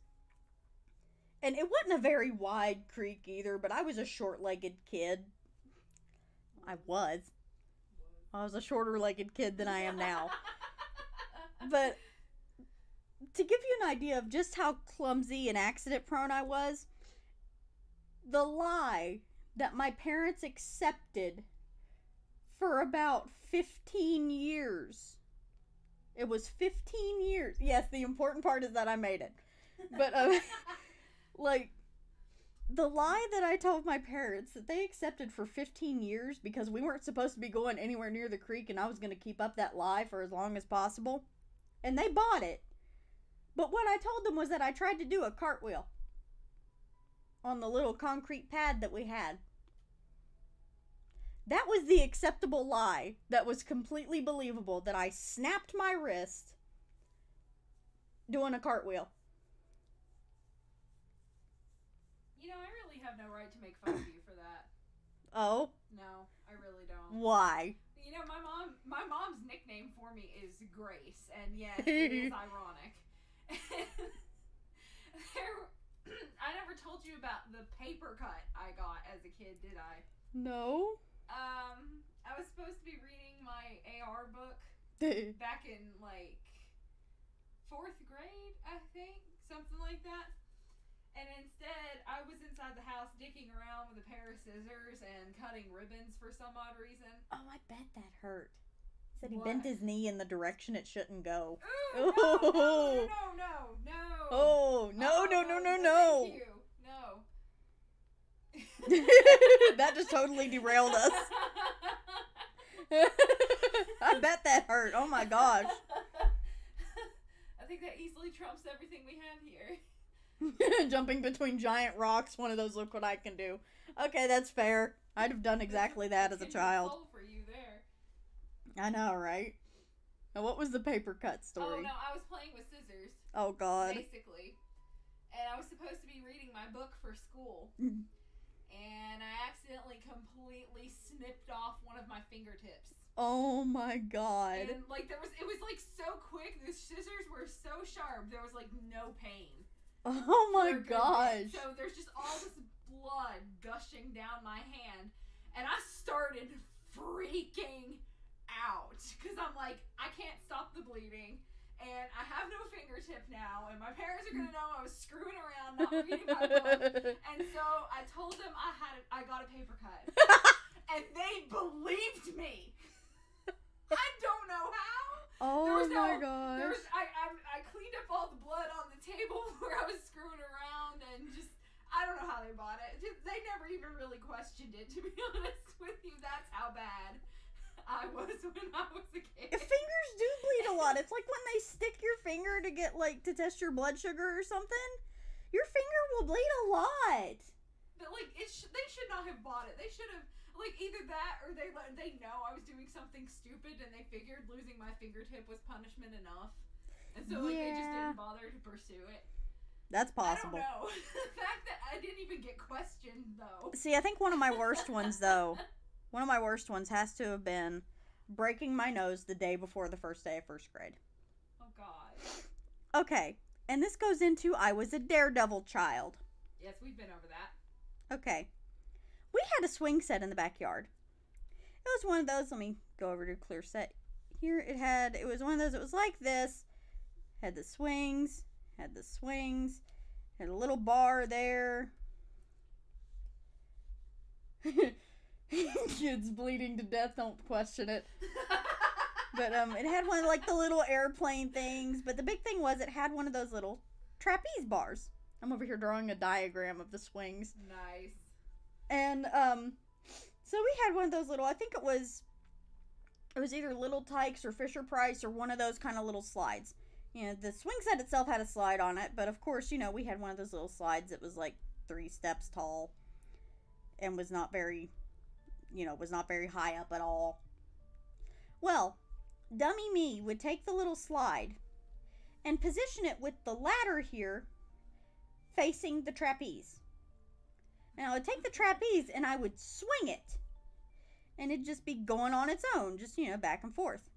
And it wasn't a very wide creek either, but I was a short-legged kid. I was a shorter-legged kid than I am now. But to give you an idea of just how clumsy and accident-prone I was, the lie that my parents accepted for about 15 years. It was 15 years. Yes, the important part is that I made it. But, like, the lie that I told my parents that they accepted for 15 years because we weren't supposed to be going anywhere near the creek and I was going to keep up that lie for as long as possible. And they bought it. But what I told them was that I tried to do a cartwheel on the little concrete pad that we had. That was the acceptable lie that was completely believable, that I snapped my wrist doing a cartwheel. You know, I really have no right to make fun of you for that. Oh? No, I really don't. Why? You know, my mom's nickname for me is Grace, and yes, it is ironic. I never told you about the paper cut I got as a kid, did I? No. I was supposed to be reading my AR book back in, like, 4th grade, I think, something like that. And instead, I was inside the house dicking around with a pair of scissors and cutting ribbons for some odd reason. Oh, I bet that hurt. He said he What? bent his knee in the direction it shouldn't go. Ooh, no. Oh, no. Thank you. No. That just totally derailed us. I bet that hurt. Oh my gosh. I think that easily trumps everything we have here. Jumping between giant rocks, one of those, look what I can do. Okay, that's fair. I'd have done exactly that as a child. For you there. I know, right? Now, what was the paper cut story? Oh, no, I was playing with scissors. Oh, God. Basically. And I was supposed to be reading my book for school. And I accidentally completely snipped off one of my fingertips. Oh my God. And like it was like so quick. The scissors were so sharp. There was like no pain. Oh my gosh. So there's just all this blood gushing down my hand, and I started freaking out because I'm like, I can't stop the bleeding. And I have no fingertip now, and my parents are gonna know I was screwing around, not reading my book. And so I told them I got a paper cut, and they believed me. I don't know how. Oh my gosh! I cleaned up all the blood on the table where I was screwing around, and just I don't know how they bought it. They never even really questioned it, to be honest with you. That's how bad I was when I was a kid. Fingers do bleed a lot. It's like when they stick your finger to get to test your blood sugar or something. Your finger will bleed a lot. But they should not have bought it. They should have either that or they know I was doing something stupid and they figured losing my fingertip was punishment enough, and so they just didn't bother to pursue it. That's possible. I don't know. The fact that I didn't even get questioned though. See, I think one of my worst ones though. One of my worst ones has to have been breaking my nose the day before the first day of 1st grade. Oh, God. Okay, and this goes into I was a daredevil child. Yes, we've been over that. Okay. We had a swing set in the backyard. It was one of those, let me go over to a clear set. here it was one of those, it was like this. Had the swings, had a little bar there. Kids bleeding to death, don't question it. But it had one of like the little airplane things, but the big thing was it had one of those little trapeze bars. I'm over here drawing a diagram of the swings. Nice. And so we had one of those little, I think it was either Little Tykes or Fisher Price or one of those kind of little slides. You know, the swing set itself had a slide on it, but of course, you know, we had one of those little slides that was like 3 steps tall and was not very high up at all. Well, dummy me would take the little slide and position it with the ladder here facing the trapeze. And I would take the trapeze and I would swing it. And it'd just be going on its own, just, you know, back and forth.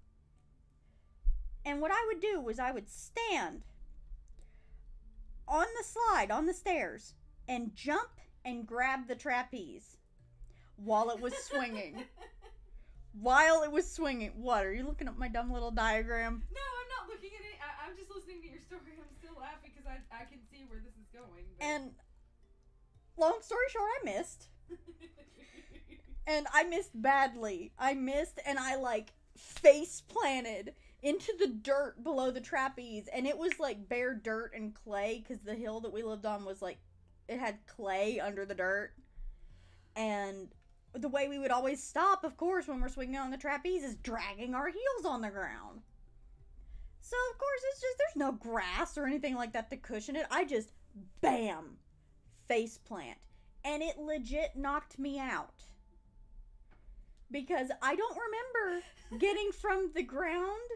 And what I would do was I would stand on the slide, on the stairs, and jump and grab the trapeze while it was swinging. While it was swinging. What, are you looking at my dumb little diagram? No, I'm not looking at it. I'm just listening to your story. I'm still laughing because I can see where this is going. But... And long story short, I missed. And I missed badly. I missed and I like face planted into the dirt below the trapeze. And it was like bare dirt and clay because the hill that we lived on was like, it had clay under the dirt. And the way we would always stop, of course, when we're swinging on the trapeze is dragging our heels on the ground. So, of course, it's just, there's no grass or anything like that to cushion it. I just, bam, face plant. And it legit knocked me out. Because I don't remember getting from the ground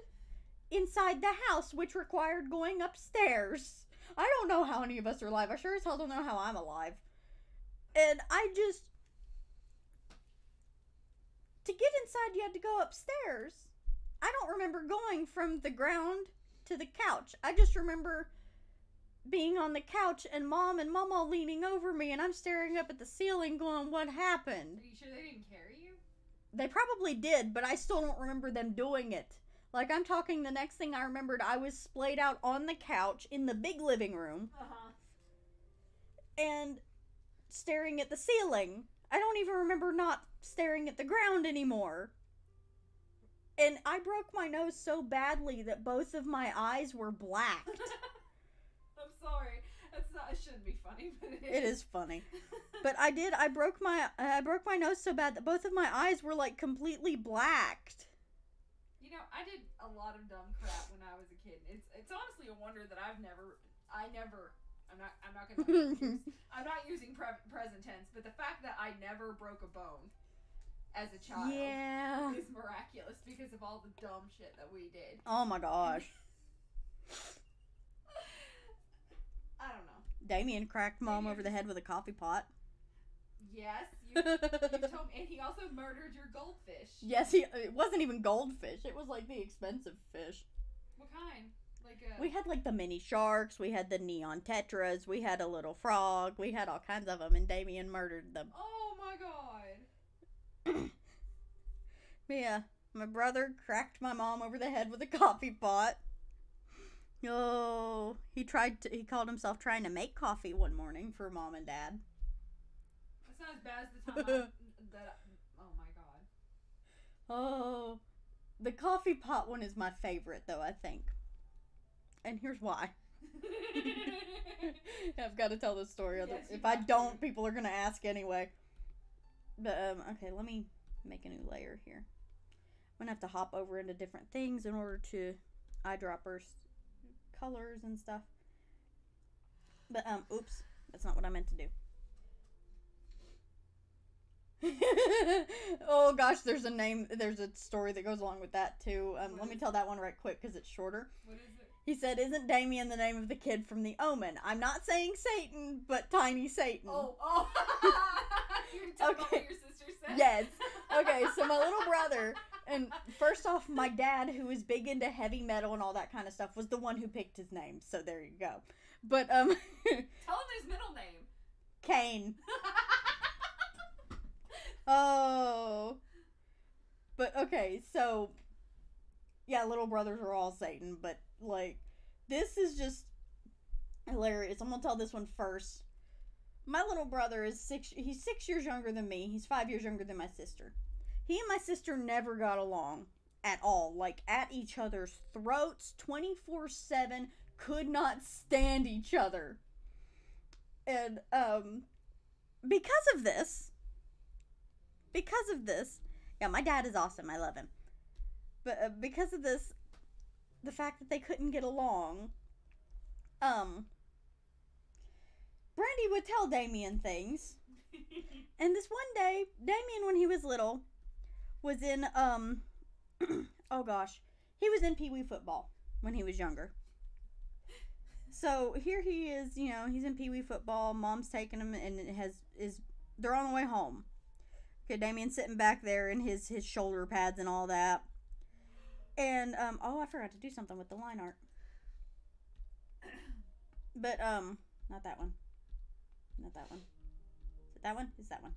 inside the house, which required going upstairs. I don't know how any of us are alive. I sure as hell don't know how I'm alive. And to get inside, you had to go upstairs. I don't remember going from the ground to the couch. I just remember being on the couch and Mama leaning over me, and I'm staring up at the ceiling going, what happened? Are you sure they didn't carry you? They probably did, but I still don't remember them doing it. Like, I'm talking, the next thing I remembered, I was splayed out on the couch in the big living room. And staring at the ceiling. I don't even remember not staring at the ground anymore. And I broke my nose so badly that both of my eyes were blacked. I'm sorry. It shouldn't be funny, but it is. It is funny. But I broke my nose so bad that both of my eyes were like completely blacked. You know, I did a lot of dumb crap when I was a kid. It's honestly a wonder that I'm not using present tense, but the fact that I never broke a bone as a child is miraculous because of all the dumb shit that we did. Oh my gosh. I don't know. Damien cracked Mom over the head with a coffee pot. Yes, you told me, and he also murdered your goldfish. Yes, it wasn't even goldfish. It was like the expensive fish. What kind? We had like the mini sharks, we had the neon tetras, we had a little frog, we had all kinds of them, and Damien murdered them. Oh my god. Yeah, my brother cracked my mom over the head with a coffee pot. Oh, he called himself trying to make coffee one morning for Mom and Dad. That's not as bad as the time oh my god. Oh, the coffee pot one is my favorite though, I think. And here's why. I've got to tell this story. Yes, if I don't, people are going to ask anyway. But, okay, let me make a new layer here. I'm going to have to hop over into different things in order to eyedropper colors and stuff. But, oops. That's not what I meant to do. Oh gosh, there's a story that goes along with that too. Let me tell that one right quick because it's shorter. What is it? He said, isn't Damien the name of the kid from The Omen? I'm not saying Satan, but Tiny Satan. Oh. You're talking about what your sister said? Yes. Okay, so my little brother, and first off, my dad, who is big into heavy metal and all that kind of stuff, was the one who picked his name, so there you go. But, tell him his middle name. Cain. Oh. But, okay, so Yeah, little brothers are all Satan, but, like, this is just hilarious. I'm gonna tell this one first. My little brother is he's 6 years younger than me. He's 5 years younger than my sister. He and my sister never got along at all. Like, at each other's throats, 24/7, could not stand each other. And, because of this, yeah, my dad is awesome. I love him. But, because of this, the fact that they couldn't get along, Brandy would tell Damien things. And this one day, Damien, when he was little, was in, oh gosh, he was in Pee Wee football when he was younger. So here he is, you know, he's in Pee Wee football. Mom's taking him, and they're on the way home. Okay, Damien's sitting back there in his shoulder pads and all that. And oh, I forgot to do something with the line art. But not that one. Not that one. Is it that one? It's that one.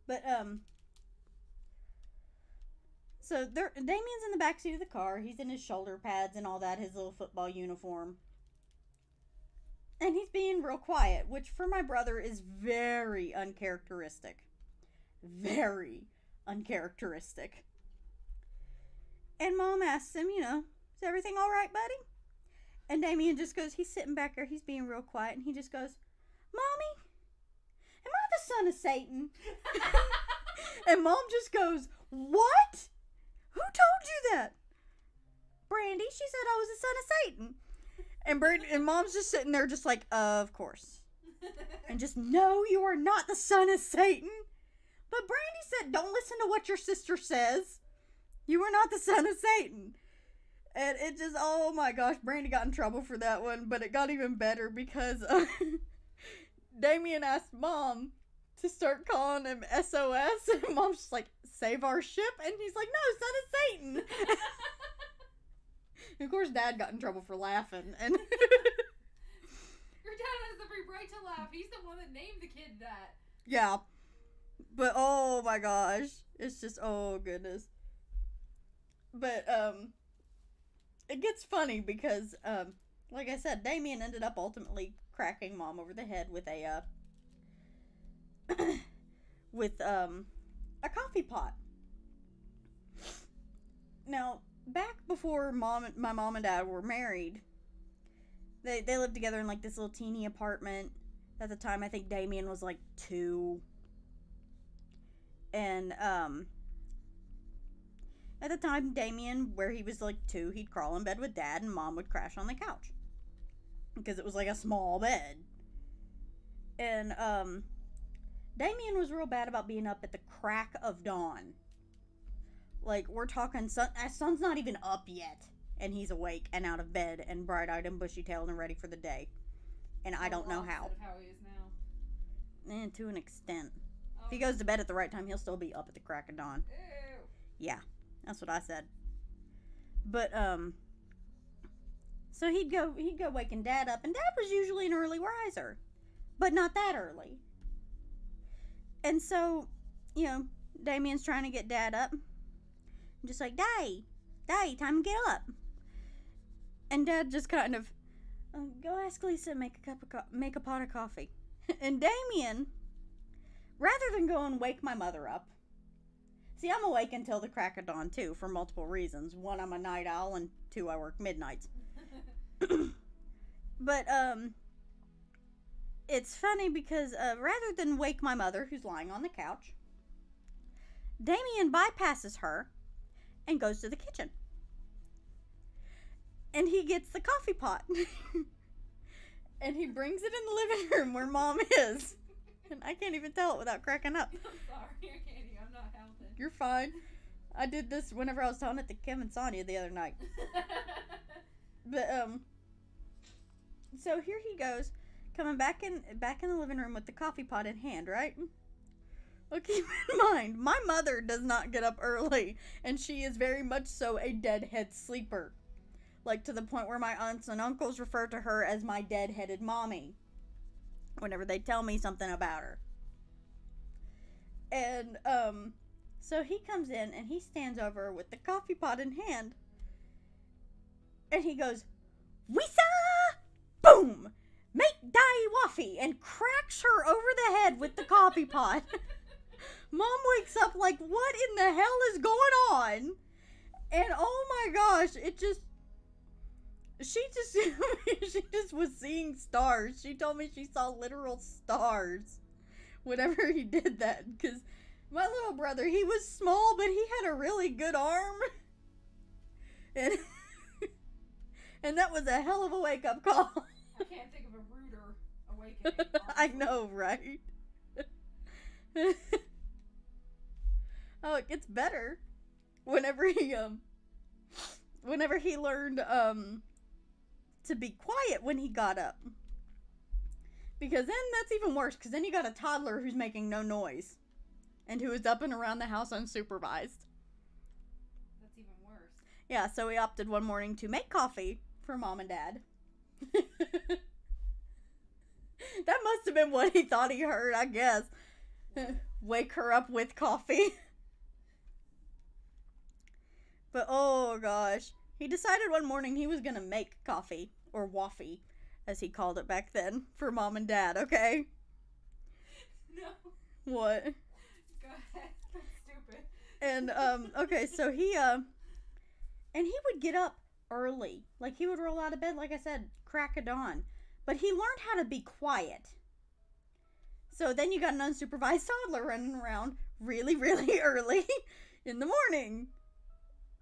But so Damien's in the backseat of the car. He's in his shoulder pads and all that, his little football uniform. And he's being real quiet, which for my brother is very uncharacteristic. Very uncharacteristic. And Mom asks him, you know, is everything all right, buddy? And Damien just goes, he's sitting back there, he's being real quiet, and he just goes, Mommy, am I the son of Satan? And Mom just goes, what? Who told you that? Brandy, she said I was the son of Satan. And Mom's just sitting there just like, of course. And just, no, you are not the son of Satan. But Brandy said, don't listen to what your sister says. You are not the son of Satan. And it just, oh my gosh, Brandy got in trouble for that one. But it got even better because Damien asked Mom to start calling him SOS. And Mom's just like, save our ship? And he's like, no, son of Satan. And of course, Dad got in trouble for laughing. And your dad has every right to laugh. He's the one that named the kid that. Yeah. But, oh my gosh. It's just, oh goodness. But, it gets funny because, like I said, Damien ended up ultimately cracking Mom over the head with a coffee pot. Now, back before my mom and Dad were married, they lived together in like this little teeny apartment. At the time, I think Damien was like 2. And, at the time, Damien, where he was like 2, he'd crawl in bed with Dad and Mom would crash on the couch. Because it was like a small bed. And, Damien was real bad about being up at the crack of dawn. Like, we're talking, sun's not even up yet. And he's awake and out of bed and bright-eyed and bushy-tailed and ready for the day. And I don't know how. How he is now. To an extent. Oh. If he goes to bed at the right time, he'll still be up at the crack of dawn. Ew. Yeah, that's what I said. But, so he'd go waking Dad up, and Dad was usually an early riser. But not that early. And so, you know, Damien's trying to get Dad up. Just like, Daddy, time to get up. And Dad just kind of, go ask Lisa and make a pot of coffee. And Damien, rather than go and wake my mother up, see, I'm awake until the crack of dawn too, for multiple reasons. 1, I'm a night owl, and 2, I work midnights. But, it's funny because, rather than wake my mother, who's lying on the couch, Damien bypasses her and goes to the kitchen. And he gets the coffee pot. And he brings it in the living room where Mom is. And I can't even tell it without cracking up. I'm sorry, Katie, I'm not helping. You're fine. I did this whenever I was telling it to Kim and Sonia the other night. But, so here he goes, coming back in the living room with the coffee pot in hand, right? Well, keep in mind, my mother does not get up early, and she is very much so a deadhead sleeper. Like, to the point where my aunts and uncles refer to her as my dead-headed mommy whenever they tell me something about her. And, so he comes in, and he stands over with the coffee pot in hand, And he goes, Wisa! Boom! Make die waffy! And cracks her over the head with the coffee pot. Mom wakes up like, what in the hell is going on? And oh my gosh, she just was seeing stars. She told me she saw literal stars whenever he did that. Because my little brother, he was small, but he had a really good arm. And, and that was a hell of a wake-up call. I can't think of a ruder awakening. I know, right? Oh, it gets better whenever he learned to be quiet when he got up. Because then that's even worse, because then you got a toddler who's making no noise and who is up and around the house unsupervised. That's even worse. Yeah, so we opted one morning to make coffee for Mom and Dad. That must have been what he thought he heard, I guess. Wake her up with coffee. But oh gosh, he decided one morning he was gonna make coffee, or waffy, as he called it back then, for Mom and Dad, okay? No. What? Go ahead. That's stupid. And, okay, so he would get up early. Like, he would roll out of bed, like I said, crack of dawn. But he learned how to be quiet. So then you got an unsupervised toddler running around really, really early in the morning.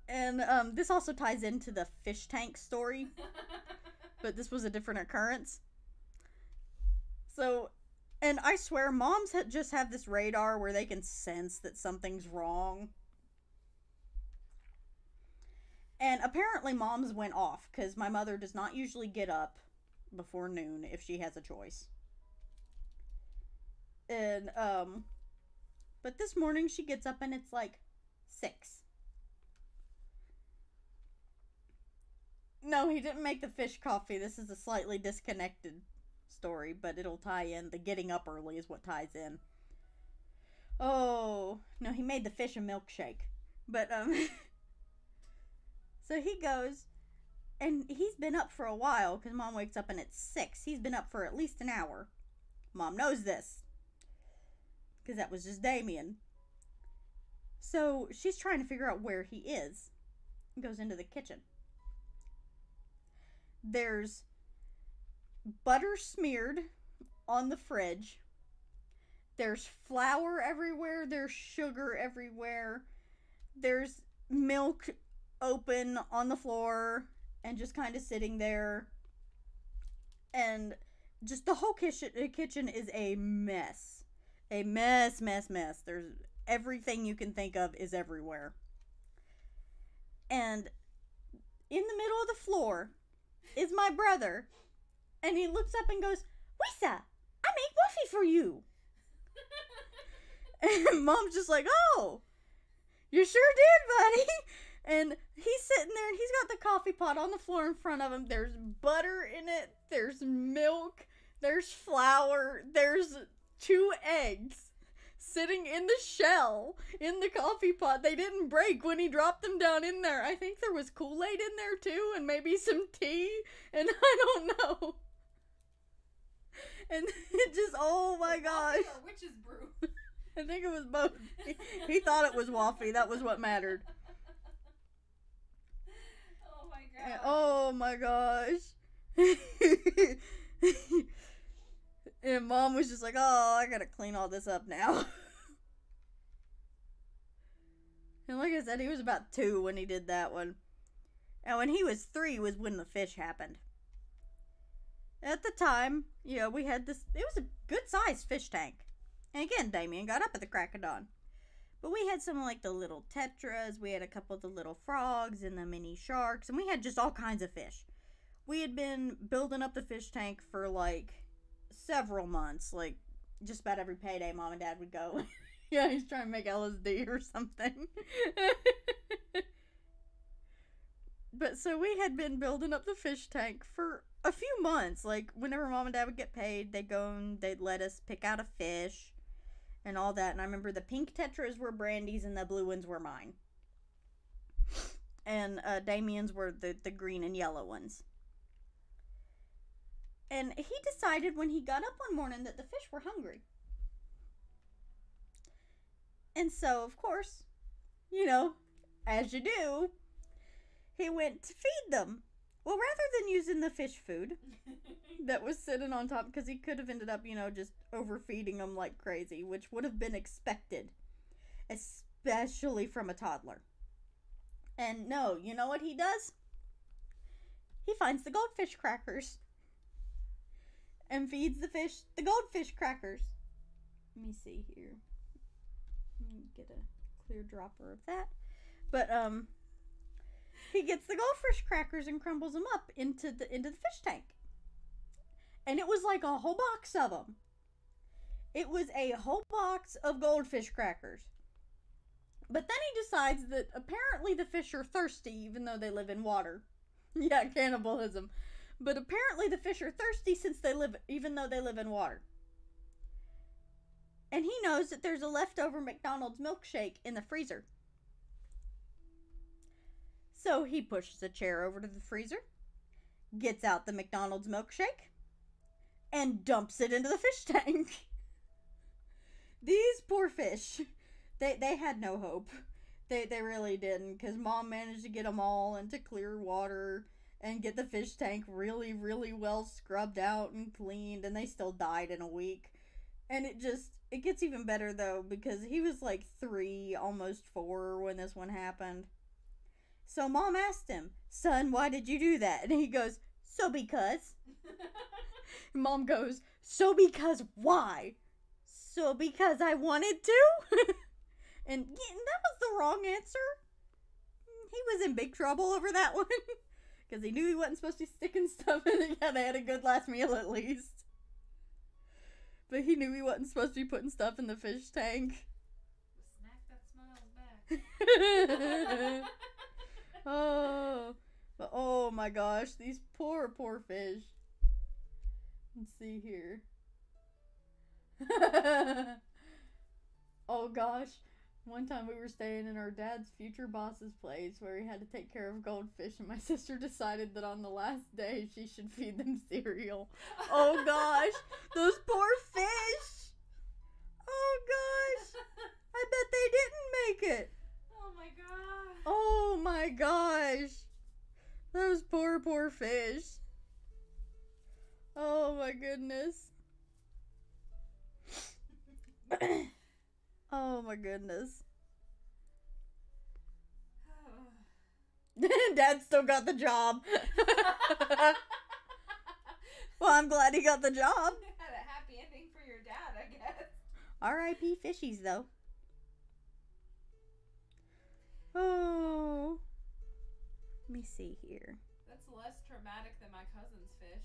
And, this also ties into the fish tank story. But this was a different occurrence. So, and I swear, moms just have this radar where they can sense that something's wrong. And apparently moms went off, because my mother does not usually get up before noon if she has a choice. And, but this morning she gets up and it's like 6. No, he didn't make the fish coffee. This is a slightly disconnected story, but it'll tie in. The getting up early is what ties in. Oh, no, he made the fish a milkshake. But, so he goes, and he's been up for a while, because Mom wakes up and it's 6. He's been up for at least an hour. Mom knows this, because that was just Damien. So she's trying to figure out where he is. He goes into the kitchen. There's butter smeared on the fridge. There's flour everywhere. There's sugar everywhere. There's milk open on the floor and just kind of sitting there. And just the whole kitchen is a mess. A mess. There's everything you can think of is everywhere. And in the middle of the floor is my brother, and he looks up and goes, Wisa, I made waffy for you. And Mom's just like, oh, you sure did, buddy. And he's sitting there, and he's got the coffee pot on the floor in front of him. There's butter in it, there's milk, there's flour, there's 2 eggs sitting in the shell in the coffee pot. They didn't break when he dropped them down in there. I think there was Kool-Aid in there too, and maybe some tea, and I don't know. And it just, oh my gosh. Or witch's brew. I think it was both. He thought it was waffy. That was what mattered. Oh my god. Oh my gosh. And Mom was just like, oh, I gotta clean all this up now. And like I said, he was about 2 when he did that one. And when he was 3 was when the fish happened. At the time, you know, we had this, it was a good sized fish tank. And again, Damien got up at the crack of dawn. But we had some like the little tetras, we had a couple of the little frogs and the mini sharks, and we had just all kinds of fish. We had been building up the fish tank for like several months, like just about every payday Mom and Dad would go. Yeah, he's trying to make LSD or something. But so we had been building up the fish tank for a few months. Like whenever Mom and Dad would get paid, they'd go and they'd let us pick out a fish and all that. And I remember the pink tetras were Brandy's and the blue ones were mine. And and Damien's were the green and yellow ones. And he decided when he got up one morning that the fish were hungry. And so, of course, you know, as you do, he went to feed them. Well, rather than using the fish food that was sitting on top, because he could have ended up, you know, just overfeeding them like crazy, which would have been expected, especially from a toddler. And no, you know what he does? He finds the goldfish crackers and feeds the fish the goldfish crackers. Let me see here. Let me get a clear dropper of that. But he gets the goldfish crackers and crumbles them up into the fish tank. And it was like a whole box of them. It was a whole box of goldfish crackers. But then he decides that apparently the fish are thirsty even though they live in water. Yeah, cannibalism. But apparently the fish are thirsty even though they live in water. And he knows that there's a leftover McDonald's milkshake in the freezer. So he pushes a chair over to the freezer, gets out the McDonald's milkshake, and dumps it into the fish tank. These poor fish, they had no hope. They really didn't, because Mom managed to get them all into clear water and get the fish tank really, really well scrubbed out and cleaned, and they still died in a week. And it gets even better, though, because he was like 3, almost 4 when this one happened. So Mom asked him, "Son, why did you do that?" And he goes, "So because." Mom goes, "So because why?" "So because I wanted to." And that was the wrong answer. He was in big trouble over that one. Because he knew he wasn't supposed to be sticking stuff in it. Yeah, they had a good last meal at least. But he knew he wasn't supposed to be putting stuff in the fish tank. The snack that smiles back. Oh my gosh, these poor fish. Let's see here. Oh gosh, one time we were staying in our dad's future boss's place where he had to take care of goldfish, and my sister decided that on the last day she should feed them cereal. Oh gosh, those poor fish. Oh gosh, I bet they didn't make it. Oh my gosh. Oh my gosh. Those poor fish. Oh my goodness. Oh my goodness. Dad still got the job. Well, I'm glad he got the job. Had a happy ending for your dad, I guess. R.I.P. fishies, though. Oh. Let me see here. That's less traumatic than my cousin's fish.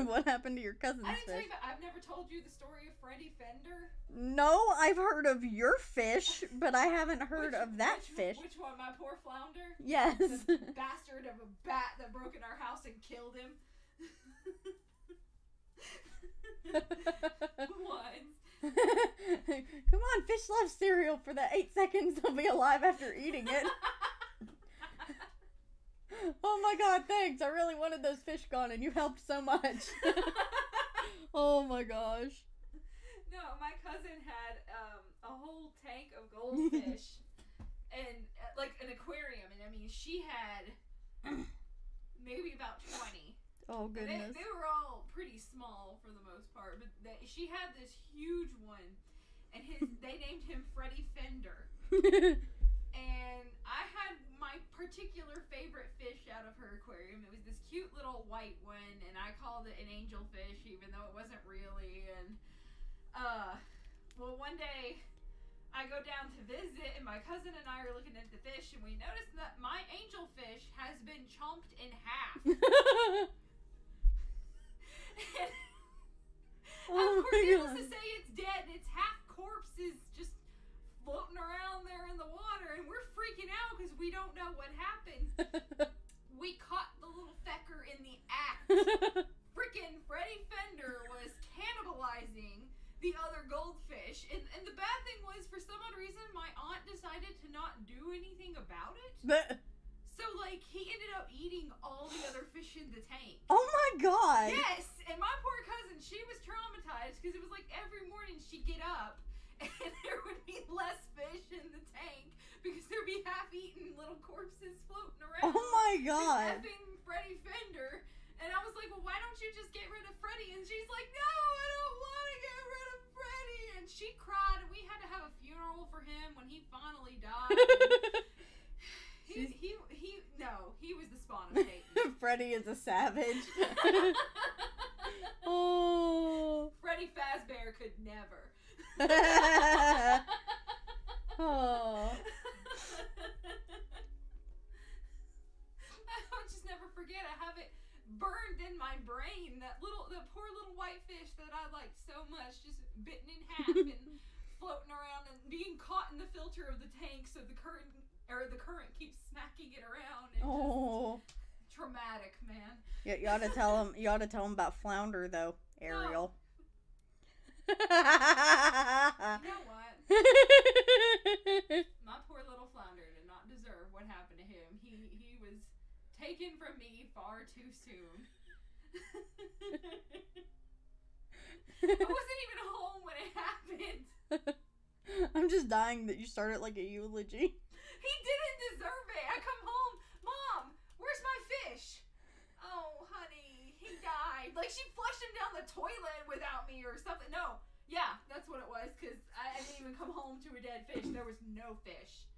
What happened to your cousin's I didn't tell fish? you, I've never told you the story of Freddie Fender. No, I've heard of your fish, but I haven't heard of that fish. Which one? My poor flounder? Yes. The bastard of a bat that broke in our house and killed him. Once. Come on, fish love cereal for the 8 seconds they'll be alive after eating it. Oh my god, thanks. I really wanted those fish gone and you helped so much. Oh my gosh. No, my cousin had a whole tank of goldfish and like an aquarium, and I mean she had maybe about 20. Oh goodness. They were all pretty small for the most part, but she had this huge one, and they named him Freddie Fender. And I had my particular favorite fish out of her aquarium. It was this cute little white one, and I called it an angelfish, even though it wasn't really. And well, one day I go down to visit, and my cousin and I are looking at the fish, and we notice that my angelfish has been chomped in half. Of course, needless to say, it's dead, and its half corpse is just floating around there in the water, and we're freaking out because we don't know what happened. We caught the little fecker in the act. Frickin' Freddie Fender was cannibalizing the other goldfish, and the bad thing was, for some odd reason, my aunt decided to not do anything about it. So like, he ended up eating all the other fish in the tank. Oh my god! Yes! And my poor cousin, she was traumatized because it was like every morning she'd get up and there would be less fish in the tank because there'd be half-eaten little corpses floating around. Oh my god! Effing Freddie Fender. And I was like, well, why don't you just get rid of Freddie? And she's like, no, I don't want to get rid of Freddie. And she cried, and we had to have a funeral for him when he finally died. He was the spawn of Satan. Freddie is a savage. Oh. Freddie Fazbear could never. Oh. I'll just never forget. I have it burned in my brain. The poor little white fish that I liked so much, just bitten in half and floating around and being caught in the filter of the tank, so the current keeps smacking it around. And just traumatic, man. Yeah, you ought to tell him. You ought to tell him about Flounder, though, Ariel. No. You know what? My poor little Flounder did not deserve what happened to him. He was taken from me far too soon. I wasn't even home when it happened. I'm just dying that you started like a eulogy. He didn't deserve it. I come home, Mom, where's my fish? Oh, honey, he died. Like, she flushed him down the toilet without me or something. No, yeah, that's what it was, because I didn't even come home to a dead fish. There was no fish.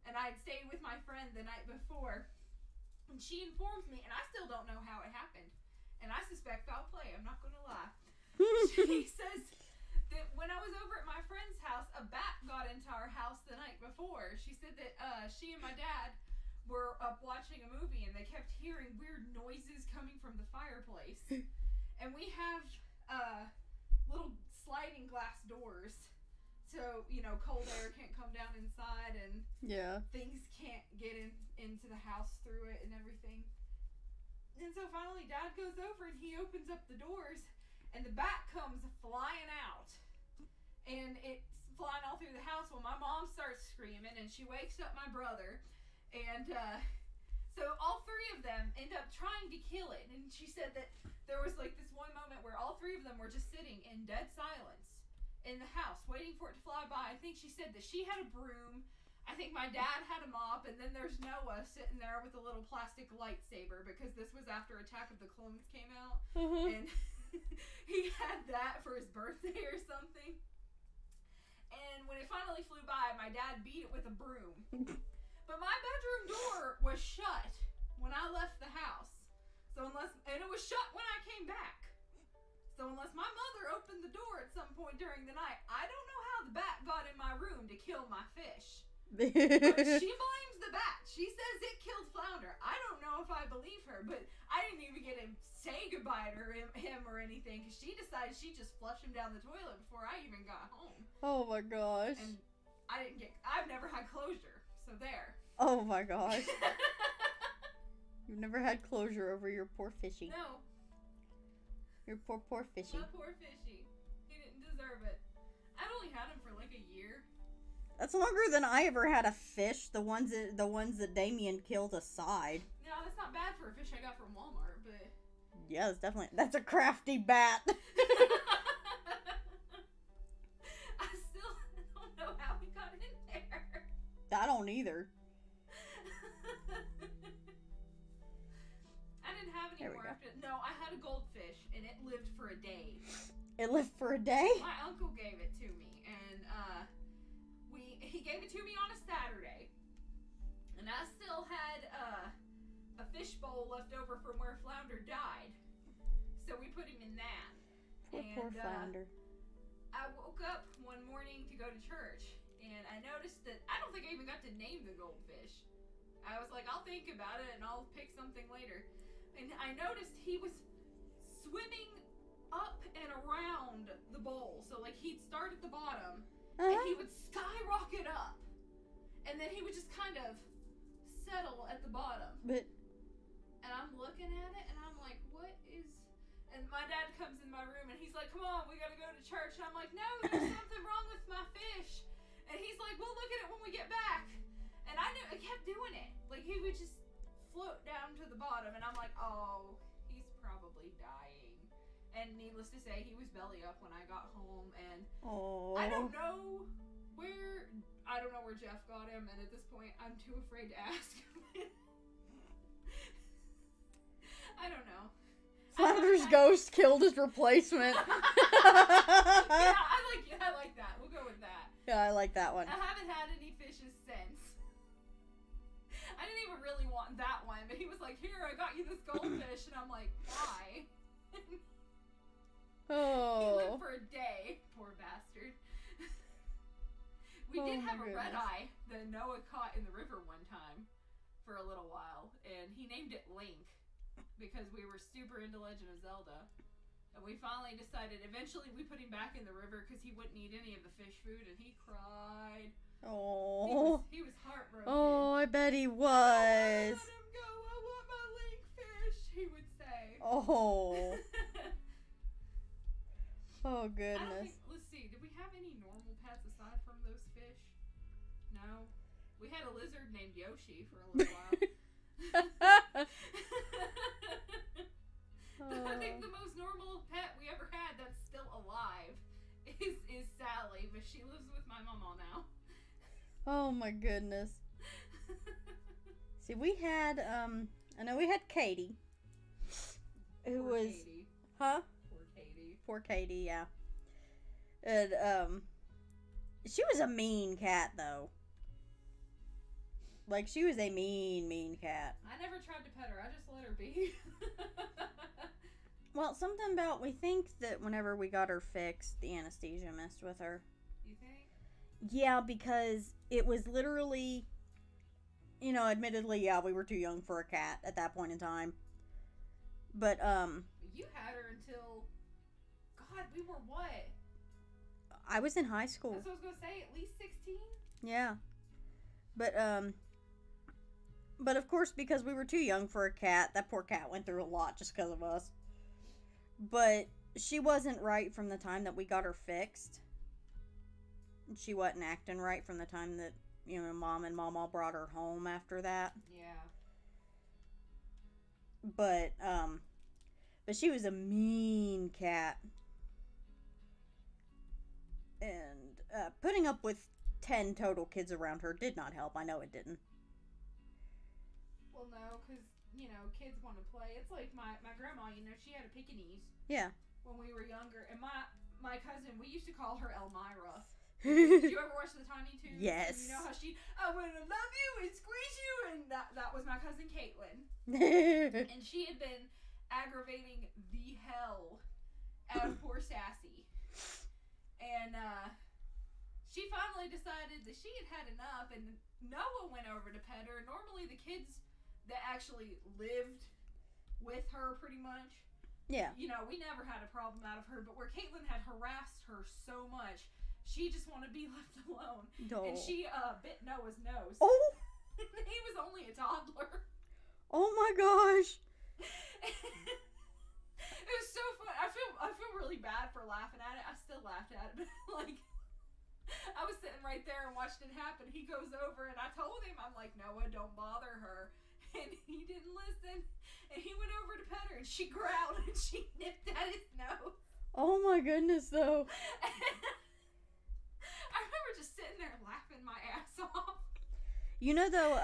And I had stayed with my friend the night before, and she informed me, and I still don't know how it happened. And I suspect foul play, I'm not going to lie. She says that when I was over at my friend's house, a bat got into our house the night before. She said that she and my dad were up watching a movie, and they kept hearing weird noises coming from the fireplace. And we have little sliding glass doors, so, you know, cold air can't come down inside, and things can't get into the house through it and everything. And so finally Dad goes over and he opens up the doors, and the bat comes flying out, and it's flying all through the house. Well, my mom starts screaming, and she wakes up my brother, and so all three of them end up trying to kill it. And she said that there was like this one moment where all three of them were just sitting in dead silence in the house waiting for it to fly by. I think she said that she had a broom, I think my dad had a mop, and then there's Noah sitting there with a little plastic lightsaber, because this was after Attack of the Clones came out. And he had that for his birthday or something. And when it finally flew by, my dad beat it with a broom. But my bedroom door was shut when I left the house. And it was shut when I came back. So unless my mother opened the door at some point during the night, I don't know how the bat got in my room to kill my fish. But she blames the bat. She says it killed Flounder. I don't know if I believe her, but I didn't even get to say goodbye to him or anything, because she decided she'd just flush him down the toilet before I even got home. Oh my gosh. And I've never had closure, so there. Oh my gosh. You've never had closure over your poor fishy. No. Your poor fishy. My poor fishy. He didn't deserve it. I've only had him for like a year. That's longer than I ever had a fish. The ones that Damien killed aside. No, that's not bad for a fish I got from Walmart, but yeah, that's a crafty bat. I still don't know how we got in there. I don't either. I didn't have any more after. No, I had a goldfish, and it lived for a day. It lived for a day? My uncle gave it to me, and he gave it to me on a Saturday, and I still had a fish bowl left over from where Flounder died, so we put him in that. Poor Flounder. I woke up one morning to go to church, and I noticed that I don't think I even got to name the goldfish. I was like, I'll think about it and I'll pick something later. And I noticed he was swimming up and around the bowl. So like he'd start at the bottom, and he would skyrocket up, and then he would just kind of settle at the bottom. And I'm looking at it, and I'm like, what is... And my dad comes in my room, and he's like, come on, we gotta go to church. And I'm like, no, there's something wrong with my fish. And he's like, we'll look at it when we get back. And I knew, I kept doing it. Like, he would just the bottom, and I'm like, oh, he's probably dying. And needless to say, he was belly up when I got home, and I don't know where Jeff got him, and at this point, I'm too afraid to ask him. I don't know. Flounder's ghost killed his replacement. Yeah, I like that. We'll go with that. Yeah, I like that one. I haven't had any fishes since. I didn't even really want that one, but he was like, here, I got you this goldfish, and I'm like, why? Oh. He lived for a day, poor bastard. We did have a red eye that Noah caught in the river one time for a little while, and he named it Link because we were super into Legend of Zelda. And we finally decided, eventually we put him back in the river because he wouldn't eat any of the fish food, and he cried. Oh. He was heartbroken. Oh, I bet he was. Let him go. I want my Link fish, he would say. Oh. Oh, goodness. Let's see, did we have any normal pets aside from those fish? No. We had a lizard named Yoshi for a little while. I think the most normal pet we ever had that's still alive is Sally, but she lives with my mama now. Oh my goodness. See, we had I know we had Katie, who Poor was Katie. Huh? Poor Katie. Poor Katie, yeah. And she was a mean cat though. Like, she was a mean cat. I never tried to pet her. I just let her be. Well, something about, we think that whenever we got her fixed, the anesthesia messed with her. You think? Yeah, because it was literally, you know, admittedly, yeah, we were too young for a cat at that point in time. But, You had her until, God, we were what? I was in high school. That's what I was going to say, at least 16? Yeah. But of course, because we were too young for a cat, that poor cat went through a lot just because of us. But she wasn't right from the time that we got her fixed. She wasn't acting right from the time that, you know, Mom and Mama brought her home after that. Yeah. But she was a mean cat. And putting up with 10 total kids around her did not help. I know it didn't. Well, no, because, you know, kids want to play. It's like my grandma, you know, she had a Pekingese. Yeah. When we were younger. And my cousin, we used to call her Elmira. Did you ever watch the Tiny Toons? Yes. And you know how I want to love you and squeeze you, and that was my cousin Caitlin. And she had been aggravating the hell out of poor Sassy. And she finally decided that she had had enough, and Noah went over to pet her. Normally the kids that actually lived with her pretty much, yeah, you know, we never had a problem out of her, but where Caitlin had harassed her so much, she just wanted to be left alone. No. And she bit Noah's nose. Oh! He was only a toddler. Oh my gosh! It was so fun. I feel really bad for laughing at it. I still laughed at it, but like, I was sitting right there and watched it happen. He goes over and I told him, I'm like, Noah, don't bother her. And he didn't listen. And he went over to pet her and she growled and she nipped at his nose. Oh my goodness, though. I remember just sitting there laughing my ass off. You know, though,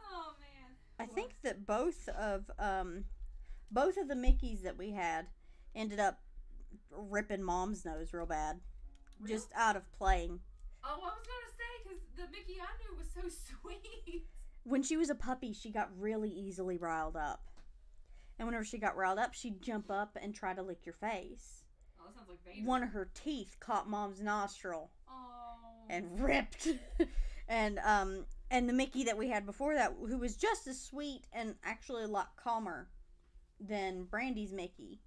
Oh man. I think that both of the Mickeys that we had ended up ripping Mom's nose real bad. Really? Just out of playing. Oh, I was gonna say, because the Mickey I knew was so sweet. When she was a puppy, she got really easily riled up. And whenever she got riled up, she'd jump up and try to lick your face. Oh, that sounds like Vader. One of her teeth caught Mom's nostril. Oh. And ripped. And the Mickey that we had before that, who was just as sweet and actually a lot calmer than Brandy's Mickey,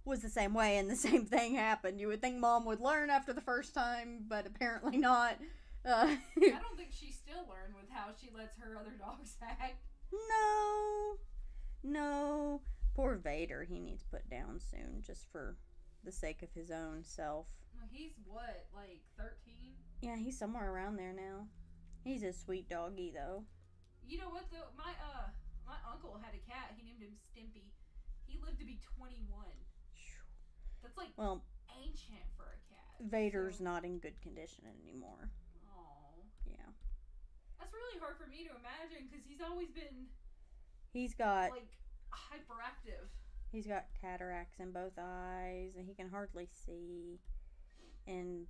was the same way, and the same thing happened. You would think Mom would learn after the first time, but apparently not. I don't think she still learned with how she lets her other dogs act. No. Poor Vader, he needs put down soon, just for the sake of his own self. Well, he's what, like 13? Yeah, he's somewhere around there now. He's a sweet doggy, though. You know what though? My uncle had a cat. He named him Stimpy. He lived to be 21. That's like Well, ancient for a cat. Vader's not in good condition anymore. Oh. Yeah. That's really hard for me to imagine because he's always been. He's got like hyperactive. He's got cataracts in both eyes, and he can hardly see. And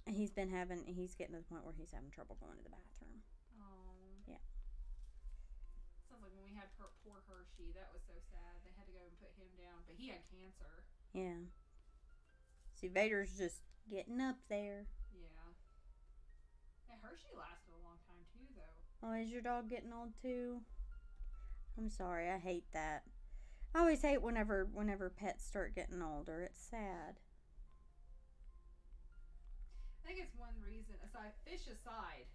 he's getting to the point where he's having trouble going to the bathroom. Oh. Yeah. Sounds like when we had poor Hershey, that was so sad. They had to go and put him down, but he had cancer. Yeah. See, Vader's just getting up there. Yeah. And Hershey lasted a long time too, though. Oh, is your dog getting old too? I'm sorry, I hate that. I always hate whenever pets start getting older. It's sad. I think it's one reason. Fish aside,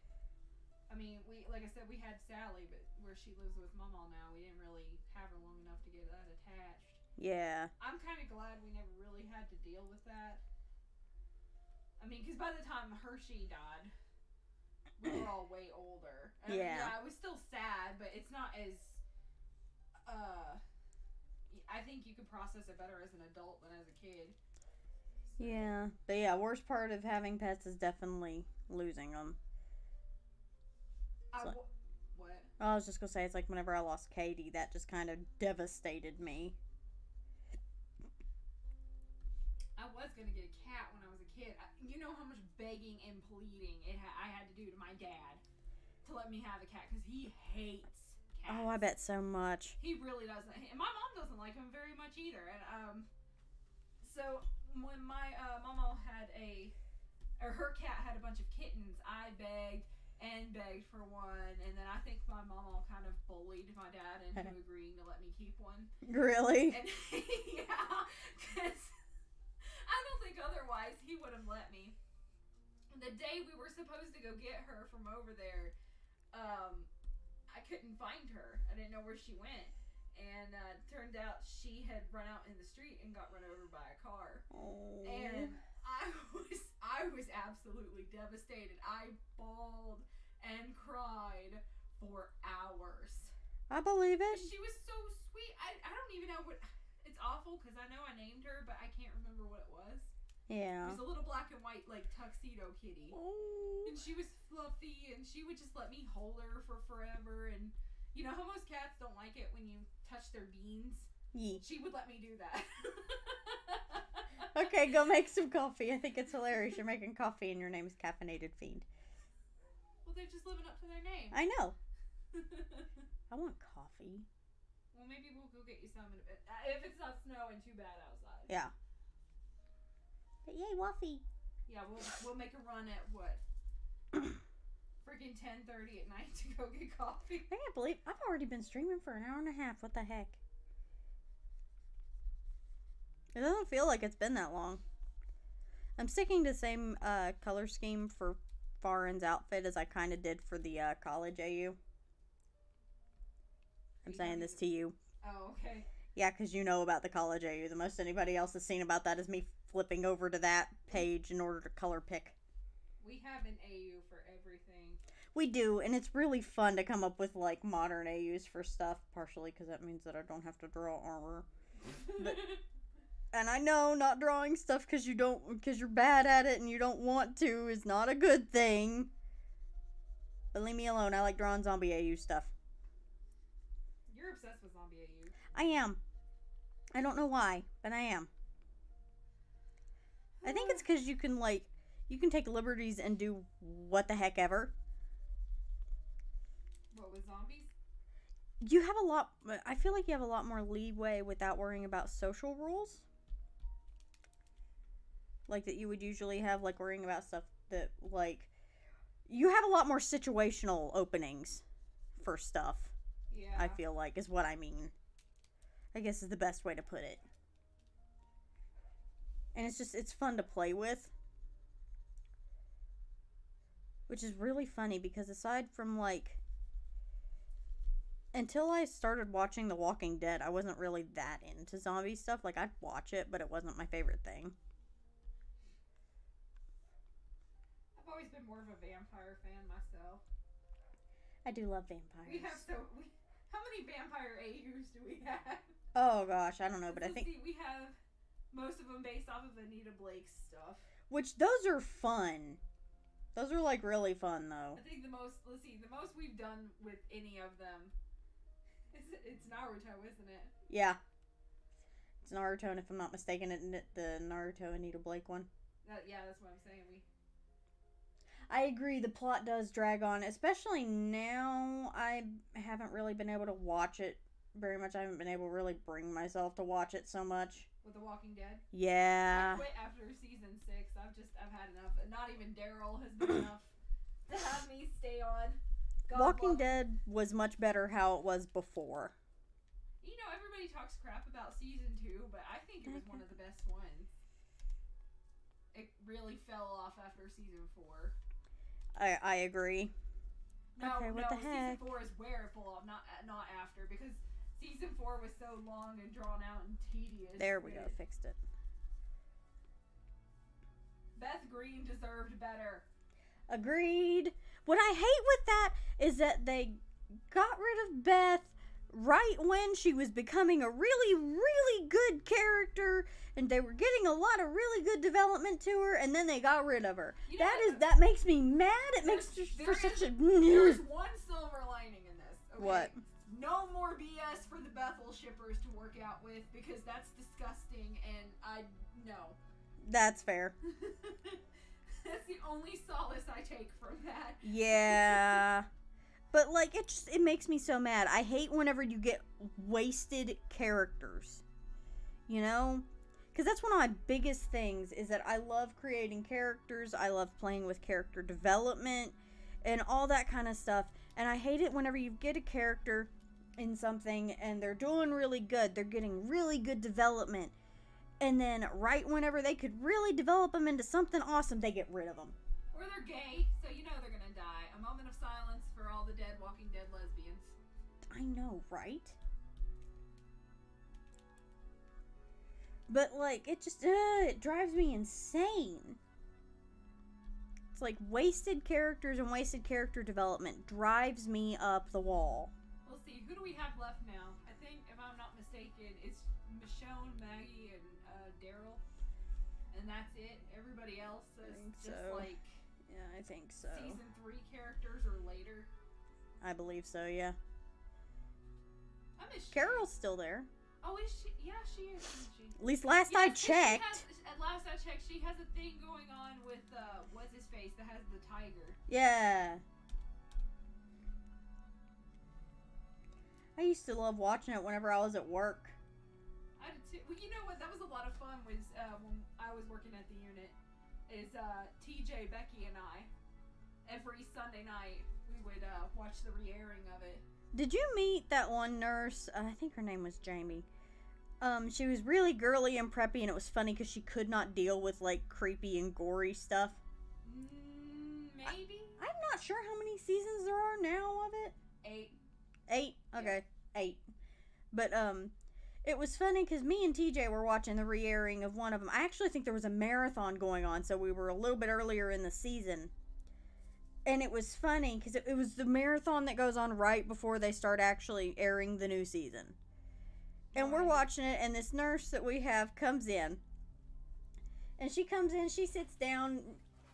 I mean, like I said, we had Sally, but where she lives with Mama now, we didn't really have her long enough to get that attached. Yeah. I'm kind of glad we never really had to deal with that. I mean, because by the time Hershey died, we were all way older. And Yeah. I mean, it was still sad, but it's not as. I think you could process it better as an adult than as a kid. So. Yeah. But yeah, worst part of having pets is definitely losing them. What? I was just going to say, it's like whenever I lost Katie, that just kind of devastated me. I was going to get a cat when I was a kid. You know how much begging and pleading I had to do to my dad to let me have a cat because he hates cats. Oh, I bet so much. He really doesn't. And my mom doesn't like him very much either. And so when my mama had her cat had a bunch of kittens, I begged and begged for one, and then I think my mama kind of bullied my dad into agreeing to let me keep one. Really? And yeah, because I don't think otherwise he would have let me. The day we were supposed to go get her from over there, I couldn't find her. I didn't know where she went. And turned out she had run out in the street and got run over by a car. Oh. And I was absolutely devastated. I bawled and cried for hours. I believe it. She was so sweet. I don't even know what... It's awful because I know I named her, but I can't remember what it was. Yeah. It was a little black and white, like, tuxedo kitty. Oh. And she was fluffy, and she would just let me hold her for forever. And you know how most cats don't like it when you touch their beans? Yeah. She would let me do that. Okay, go make some coffee. I think it's hilarious. You're making coffee and your name is Caffeinated Fiend. Well, they're just living up to their name. I know. I want coffee. Well, maybe we'll go get you some in a bit. If it's not snowing too bad outside. Yeah. But yay, Waffy. Yeah, we'll make a run at what? Freaking 10:30 at night to go get coffee. I can't believe I've already been streaming for an hour and a half. What the heck? It doesn't feel like it's been that long. I'm sticking to the same color scheme for Farron's outfit as I kind of did for the college AU. I'm saying this to you. Oh, okay. Yeah, because you know about the college AU. The most anybody else has seen about that is me flipping over to that page in order to color pick. We have an AU for everything. We do, and it's really fun to come up with, like, modern AUs for stuff, partially because that means that I don't have to draw armor. But, and I know not drawing stuff because you're bad at it and you don't want to is not a good thing. But leave me alone. I like drawing zombie AU stuff. You're obsessed with zombie AU. I am. I don't know why, but I am. I think it's because you can take liberties and do what the heck ever. What, with zombies? You have I feel like you have a lot more leeway without worrying about social rules. Like that you would usually have, like, worrying about stuff that, like, you have a lot more situational openings for stuff. Yeah. I feel like is what I mean. I guess is the best way to put it. And it's fun to play with. Which is really funny because aside from, like, until I started watching The Walking Dead, I wasn't really that into zombie stuff. Like, I'd watch it, but it wasn't my favorite thing. I've always been more of a vampire fan myself. I do love vampires. How many vampire AUs do we have? Oh gosh, I don't know, but I think we have most of them based off of Anita Blake's stuff. which those are fun. Those are like really fun though. I think the most we've done with any of them it's Naruto, isn't it? Yeah. It's Naruto, and if I'm not mistaken, the Naruto Anita Blake one. Yeah, that's what I'm saying. I agree, the plot does drag on, especially now. I haven't really been able to watch it very much. I haven't been able to really bring myself to watch it so much. With The Walking Dead? Yeah. I quit after season 6. I've had enough. Not even Daryl has been enough to have me stay on. Walking Dead was much better how it was before. You know, everybody talks crap about season 2, but I think it was one of the best ones. It really fell off after season 4. I agree. No, okay, what the heck? Season 4 is where it fell off, not after, because season 4 was so long and drawn out and tedious. There we go, fixed it. Beth Green deserved better. Agreed. What I hate with that is that they got rid of Beth right when she was becoming a really, really good character, and they were getting a lot of really good development to her, and then they got rid of her. You know, that makes me mad. It makes for such a. There's one silver lining in this. Okay? What? No more BS for the Bethel shippers to work out with, because that's disgusting, and no. That's fair. That's the only solace I take from that. Yeah. But, like, it makes me so mad. I hate whenever you get wasted characters. You know? Because that's one of my biggest things, is that I love creating characters. I love playing with character development and all that kind of stuff. And I hate it whenever you get a character in something and they're doing really good. They're getting really good development. And then right whenever they could really develop them into something awesome, they get rid of them. Or they're gay, so you know they're gonna die. A moment of silence for all the dead Walking Dead lesbians. I know, right? But, like, it just, it drives me insane. It's like wasted characters and wasted character development drives me up the wall. We'll see. Who do we have left now? I think, if I'm not mistaken, it's Michonne, Maggie, and Daryl. And that's it. Everybody else is just like... Yeah, I think so. Season 3 characters or later. I believe so, yeah. I miss Carol's still there. Oh, is she? Yeah, she is, isn't she? At least last I checked. At last I checked, she has a thing going on with, what's his face that has the tiger. Yeah. I used to love watching it whenever I was at work. I did too. Well, you know what? That was a lot of fun when I was working at the unit. Is TJ, Becky, and I, every Sunday night, we would watch the re-airing of it. Did you meet that one nurse? I think her name was Jamie. She was really girly and preppy, and it was funny because she could not deal with, like, creepy and gory stuff. Maybe? I'm not sure how many seasons there are now of it. 8. 8? Okay, yeah. 8. But, it was funny because me and TJ were watching the re-airing of one of them. I actually think there was a marathon going on, so we were a little bit earlier in the season. And it was funny because it was the marathon that goes on right before they start actually airing the new season. And we're watching it, and this nurse that we have comes in. And she comes in, she sits down.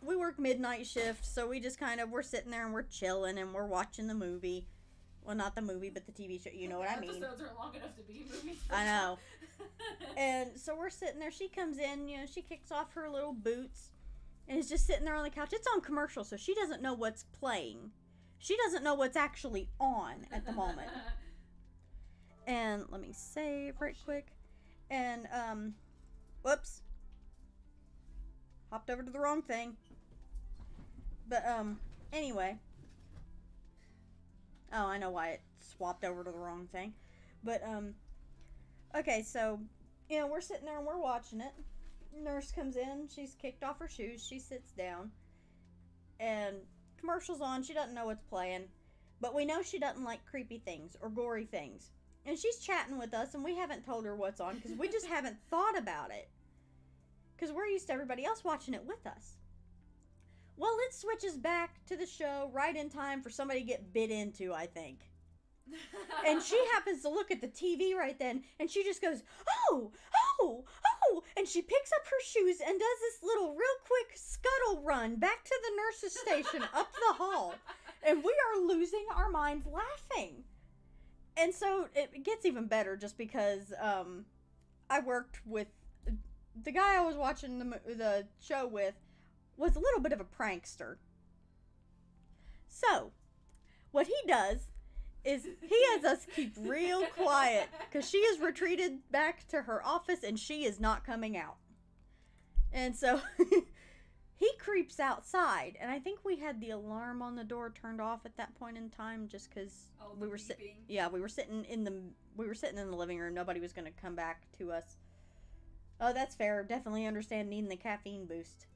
We work midnight shift, so we just kind of, we're sitting there and we're chilling and we're watching the movie. Well, not the movie, but the TV show. You know what I mean. Episodes are long enough to be movies. I know. And so we're sitting there. She comes in, you know, she kicks off her little boots and is just sitting there on the couch. It's on commercial, so she doesn't know what's playing. She doesn't know what's actually on at the moment. And let me save right quick. And, whoops. Hopped over to the wrong thing. But, anyway. Oh, I know why it swapped over to the wrong thing. But, okay, so, you know, we're sitting there and we're watching it. Nurse comes in, she's kicked off her shoes, she sits down, and commercial's on, she doesn't know what's playing, but we know she doesn't like creepy things or gory things. And she's chatting with us, and we haven't told her what's on, because we just haven't thought about it. Because we're used to everybody else watching it with us. Well, it switches back to the show right in time for somebody to get bit into, I think. And she happens to look at the TV right then, and she just goes, oh, oh, oh, and she picks up her shoes and does this little real quick scuttle run back to the nurse's station up the hall. And we are losing our minds laughing. And so it gets even better just because I worked with, the guy I was watching the show with was a little bit of a prankster. So, what he does is he has us keep real quiet because she is retreated back to her office and she is not coming out. And so he creeps outside, and I think we had the alarm on the door turned off at that point in time just because we were sitting in the living room. Nobody was going to come back to us. Oh, that's fair. Definitely understand needing the caffeine boost.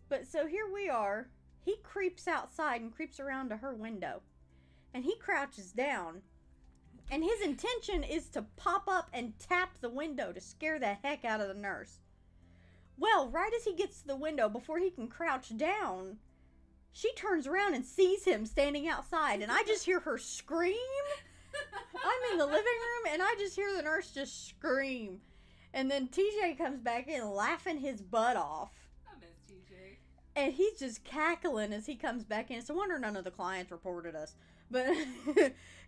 But so here we are. He creeps outside and creeps around to her window. And he crouches down, and his intention is to pop up and tap the window to scare the heck out of the nurse. Well, right as he gets to the window, before he can crouch down, she turns around and sees him standing outside, and I just hear her scream. I'm in the living room, and I just hear the nurse just scream. And then TJ comes back in laughing his butt off. I miss TJ. And he's just cackling as he comes back in. It's a wonder none of the clients reported us. But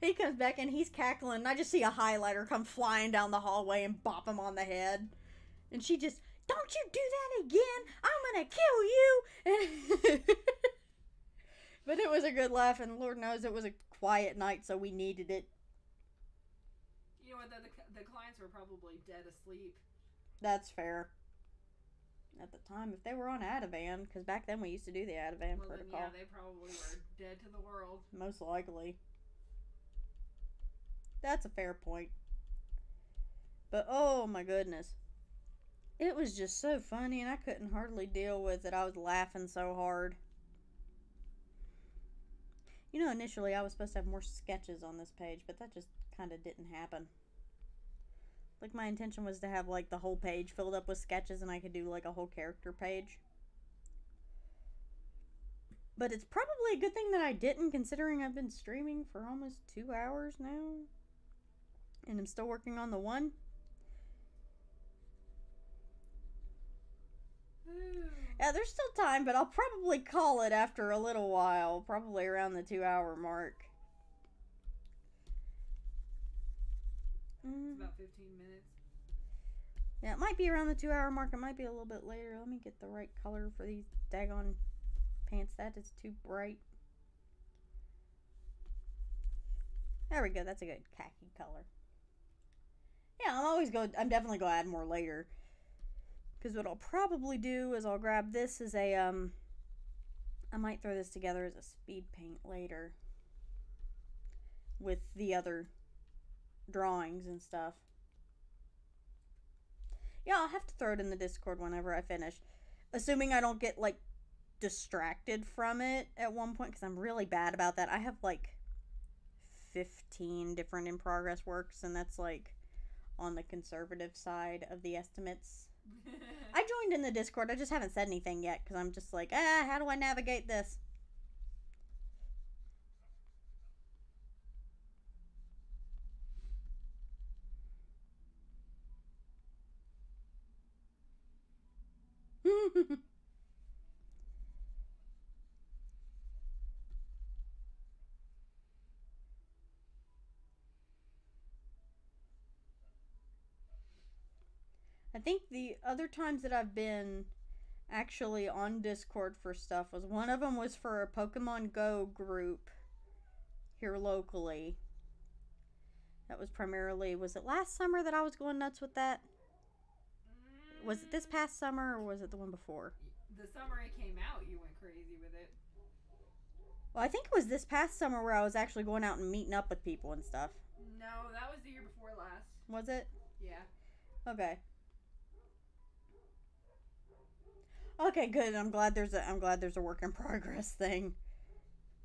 he comes back and he's cackling. And I just see a highlighter come flying down the hallway and bop him on the head. And she just, don't you do that again. I'm going to kill you. But it was a good laugh. And Lord knows it was a quiet night, so we needed it. You know what? The clients were probably dead asleep. That's fair. At the time, if they were on Ativan, because back then we used to do the Ativan protocol. Then, yeah, they probably were dead to the world. Most likely. That's a fair point. But oh my goodness. It was just so funny, and I couldn't hardly deal with it. I was laughing so hard. You know, initially I was supposed to have more sketches on this page, but that just kind of didn't happen. Like, my intention was to have, like, the whole page filled up with sketches and I could do, like, a whole character page. But it's probably a good thing that I didn't, considering I've been streaming for almost 2 hours now. And I'm still working on the one. Yeah, there's still time, but I'll probably call it after a little while. Probably around the 2-hour mark. It's about 15 minutes. Yeah, it might be around the 2-hour mark. It might be a little bit later. Let me get the right color for these daggone pants. That is too bright. There we go. That's a good khaki color. Yeah, I'm definitely going to add more later. Because what I'll probably do is I'll grab this as a, I might throw this together as a speed paint later. With the other drawings and stuff. Yeah, I'll have to throw it in the Discord whenever I finish. Assuming I don't get, like, distracted from it at one point, because I'm really bad about that. I have, like, 15 different in-progress works, and that's, like, on the conservative side of the estimates. I joined in the Discord. I just haven't said anything yet, because I'm just like, how do I navigate this? I think the other times that I've been actually on Discord for stuff was one of them was for a Pokemon Go group here locally. That was primarily, was it last summer that I was going nuts with that? Was it this past summer or was it the one before? The summer it came out, you went crazy with it. Well, I think it was this past summer where I was actually going out and meeting up with people and stuff. No, that was the year before last. Was it? Yeah. Okay. Okay, good. I'm glad there's a work in progress thing.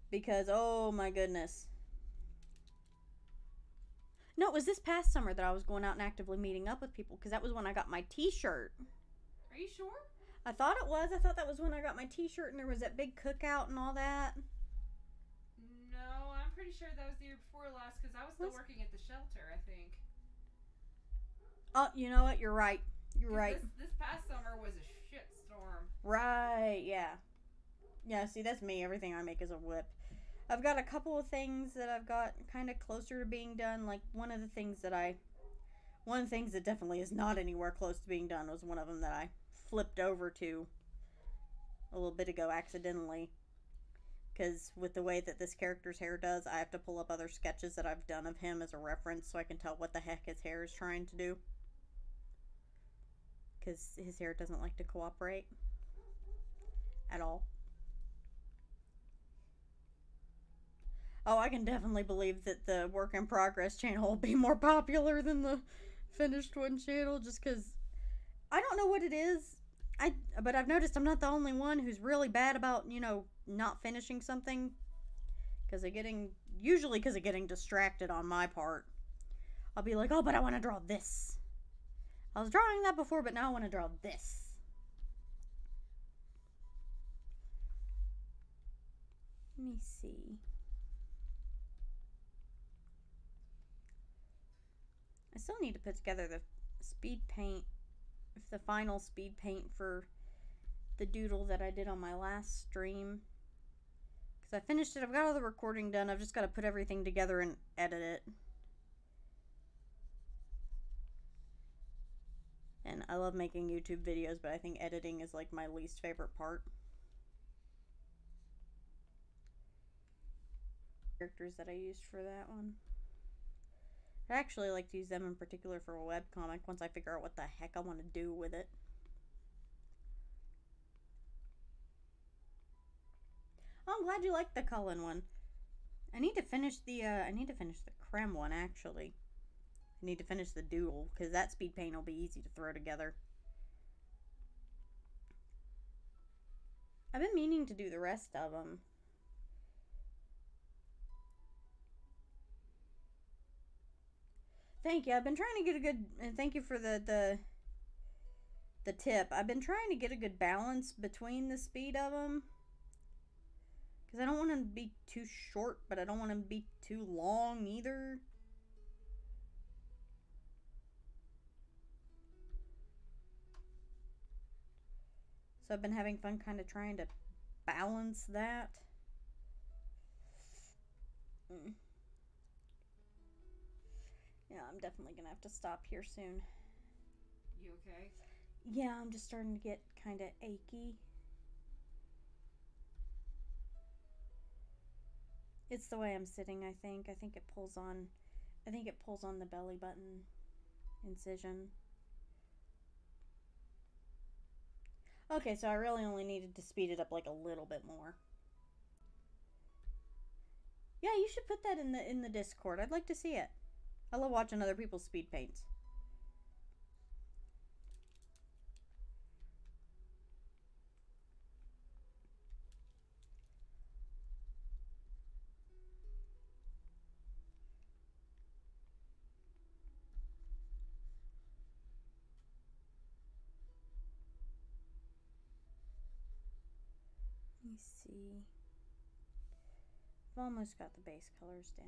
Because oh my goodness. No, it was this past summer that I was going out and actively meeting up with people because that was when I got my t-shirt. Are you sure? I thought it was. I thought that was when I got my t-shirt and there was that big cookout and all that. No, I'm pretty sure that was the year before last because I was still working at the shelter, I think. Oh, you know what? You're right. You're right. This past summer was a shitstorm. Right, yeah. Yeah, see, that's me. Everything I make is a whip. I've got a couple of things that I've got kind of closer to being done. Like, one of the things that definitely is not anywhere close to being done was one of them that I flipped over to a little bit ago accidentally. Because with the way that this character's hair does, I have to pull up other sketches that I've done of him as a reference so I can tell what the heck his hair is trying to do. Because his hair doesn't like to cooperate at all. Oh, I can definitely believe that the work in progress channel will be more popular than the finished one channel, just because I don't know what it is. But I've noticed I'm not the only one who's really bad about, not finishing something usually because of getting distracted on my part. I'll be like, oh, but I want to draw this. I was drawing that before, but now I want to draw this. Let me see. I still need to put together the speed paint, the final speed paint for the doodle that I did on my last stream. Because I finished it. I've got all the recording done. I've just got to put everything together and edit it. And I love making YouTube videos, but I think editing is like my least favorite part. Characters that I used for that one. I actually like to use them in particular for a webcomic once I figure out what the heck I want to do with it. Oh, I'm glad you liked the Cullen one. I need to finish the creme one actually. I need to finish the doodle because that speed paint will be easy to throw together. I've been meaning to do the rest of them. Thank you. I've been trying to get a good, and thank you for the tip. I've been trying to get a good balance between the speed of them. Because I don't want them to be too short, but I don't want them to be too long either. So I've been having fun kind of trying to balance that. Yeah, I'm definitely going to have to stop here soon. You okay? Yeah, I'm just starting to get kind of achy. It's the way I'm sitting, I think. I think it pulls on the belly button incision. Okay, so I really only needed to speed it up like a little bit more. Yeah, you should put that in the Discord. I'd like to see it. I love watching other people's speed paints. Let me see. I've almost got the base colors down.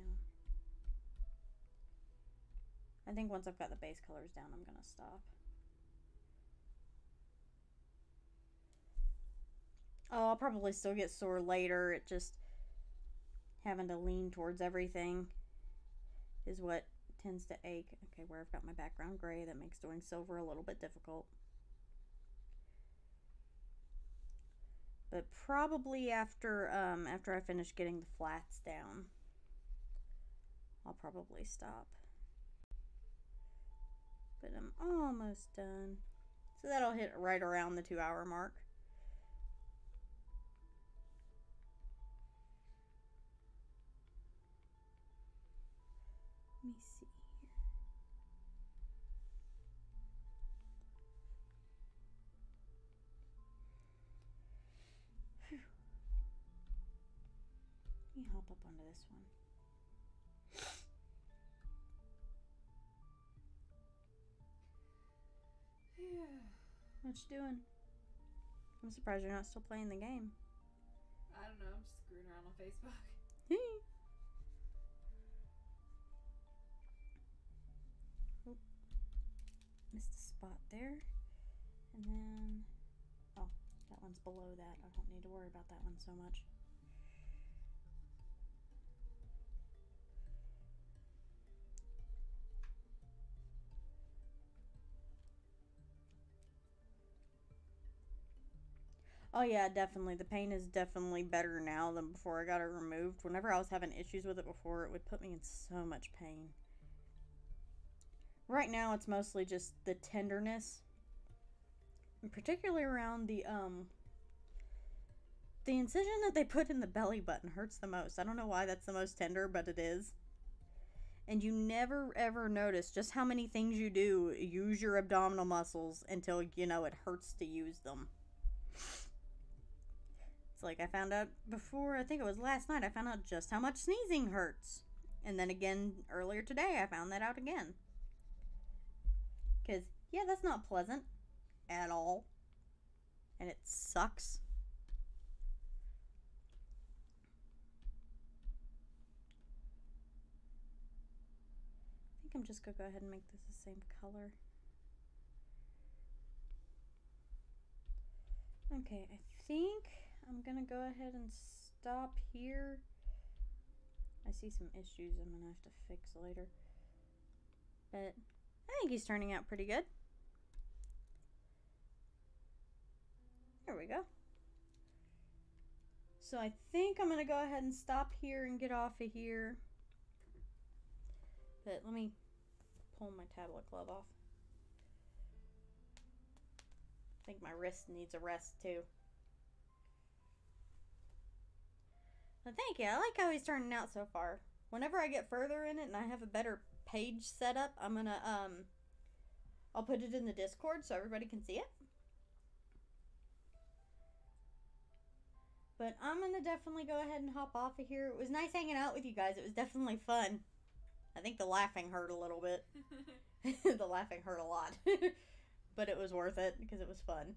I think once I've got the base colors down, I'm going to stop. Oh, I'll probably still get sore later. It just having to lean towards everything is what tends to ache. Okay, where I've got my background gray, that makes doing silver a little bit difficult. But probably after I finish getting the flats down, I'll probably stop. But I'm almost done. So that'll hit right around the 2-hour mark. Let me see here. Let me hop up onto this one. Yeah. What you doing? I'm surprised you're not still playing the game. I don't know. I'm just screwing around on Facebook. Oop. Missed a spot there. And then... Oh, that one's below that. I don't need to worry about that one so much. Oh yeah, definitely. The paint is definitely better now than before I got it removed. Whenever I was having issues with it before, it would put me in so much pain. Right now, it's mostly just the tenderness. And particularly around the incision that they put in the belly button hurts the most. I don't know why that's the most tender, but it is. And you never ever notice just how many things you do use your abdominal muscles until, you know, it hurts to use them. It's like I found out before, I think it was last night, I found out just how much sneezing hurts. And then again, earlier today, I found that out again. Because, yeah, that's not pleasant at all. And it sucks. I think I'm just going to go ahead and make this the same color. Okay, I think I'm going to go ahead and stop here. I see some issues I'm going to have to fix later. But I think he's turning out pretty good. There we go. So I think I'm going to go ahead and stop here and get off of here. But let me pull my tablet glove off. I think my wrist needs a rest too. But thank you. I like how he's turning out so far. Whenever I get further in it and I have a better page set up, I'm gonna I'll put it in the Discord so everybody can see it. But I'm gonna definitely go ahead and hop off of here. It was nice hanging out with you guys. It was definitely fun. I think the laughing hurt a little bit. The laughing hurt a lot. But it was worth it because it was fun.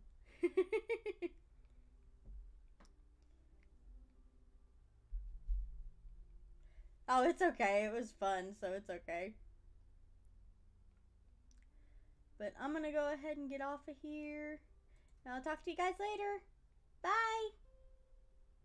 Oh, it's okay. It was fun, so it's okay. But I'm gonna go ahead and get off of here. And I'll talk to you guys later. Bye!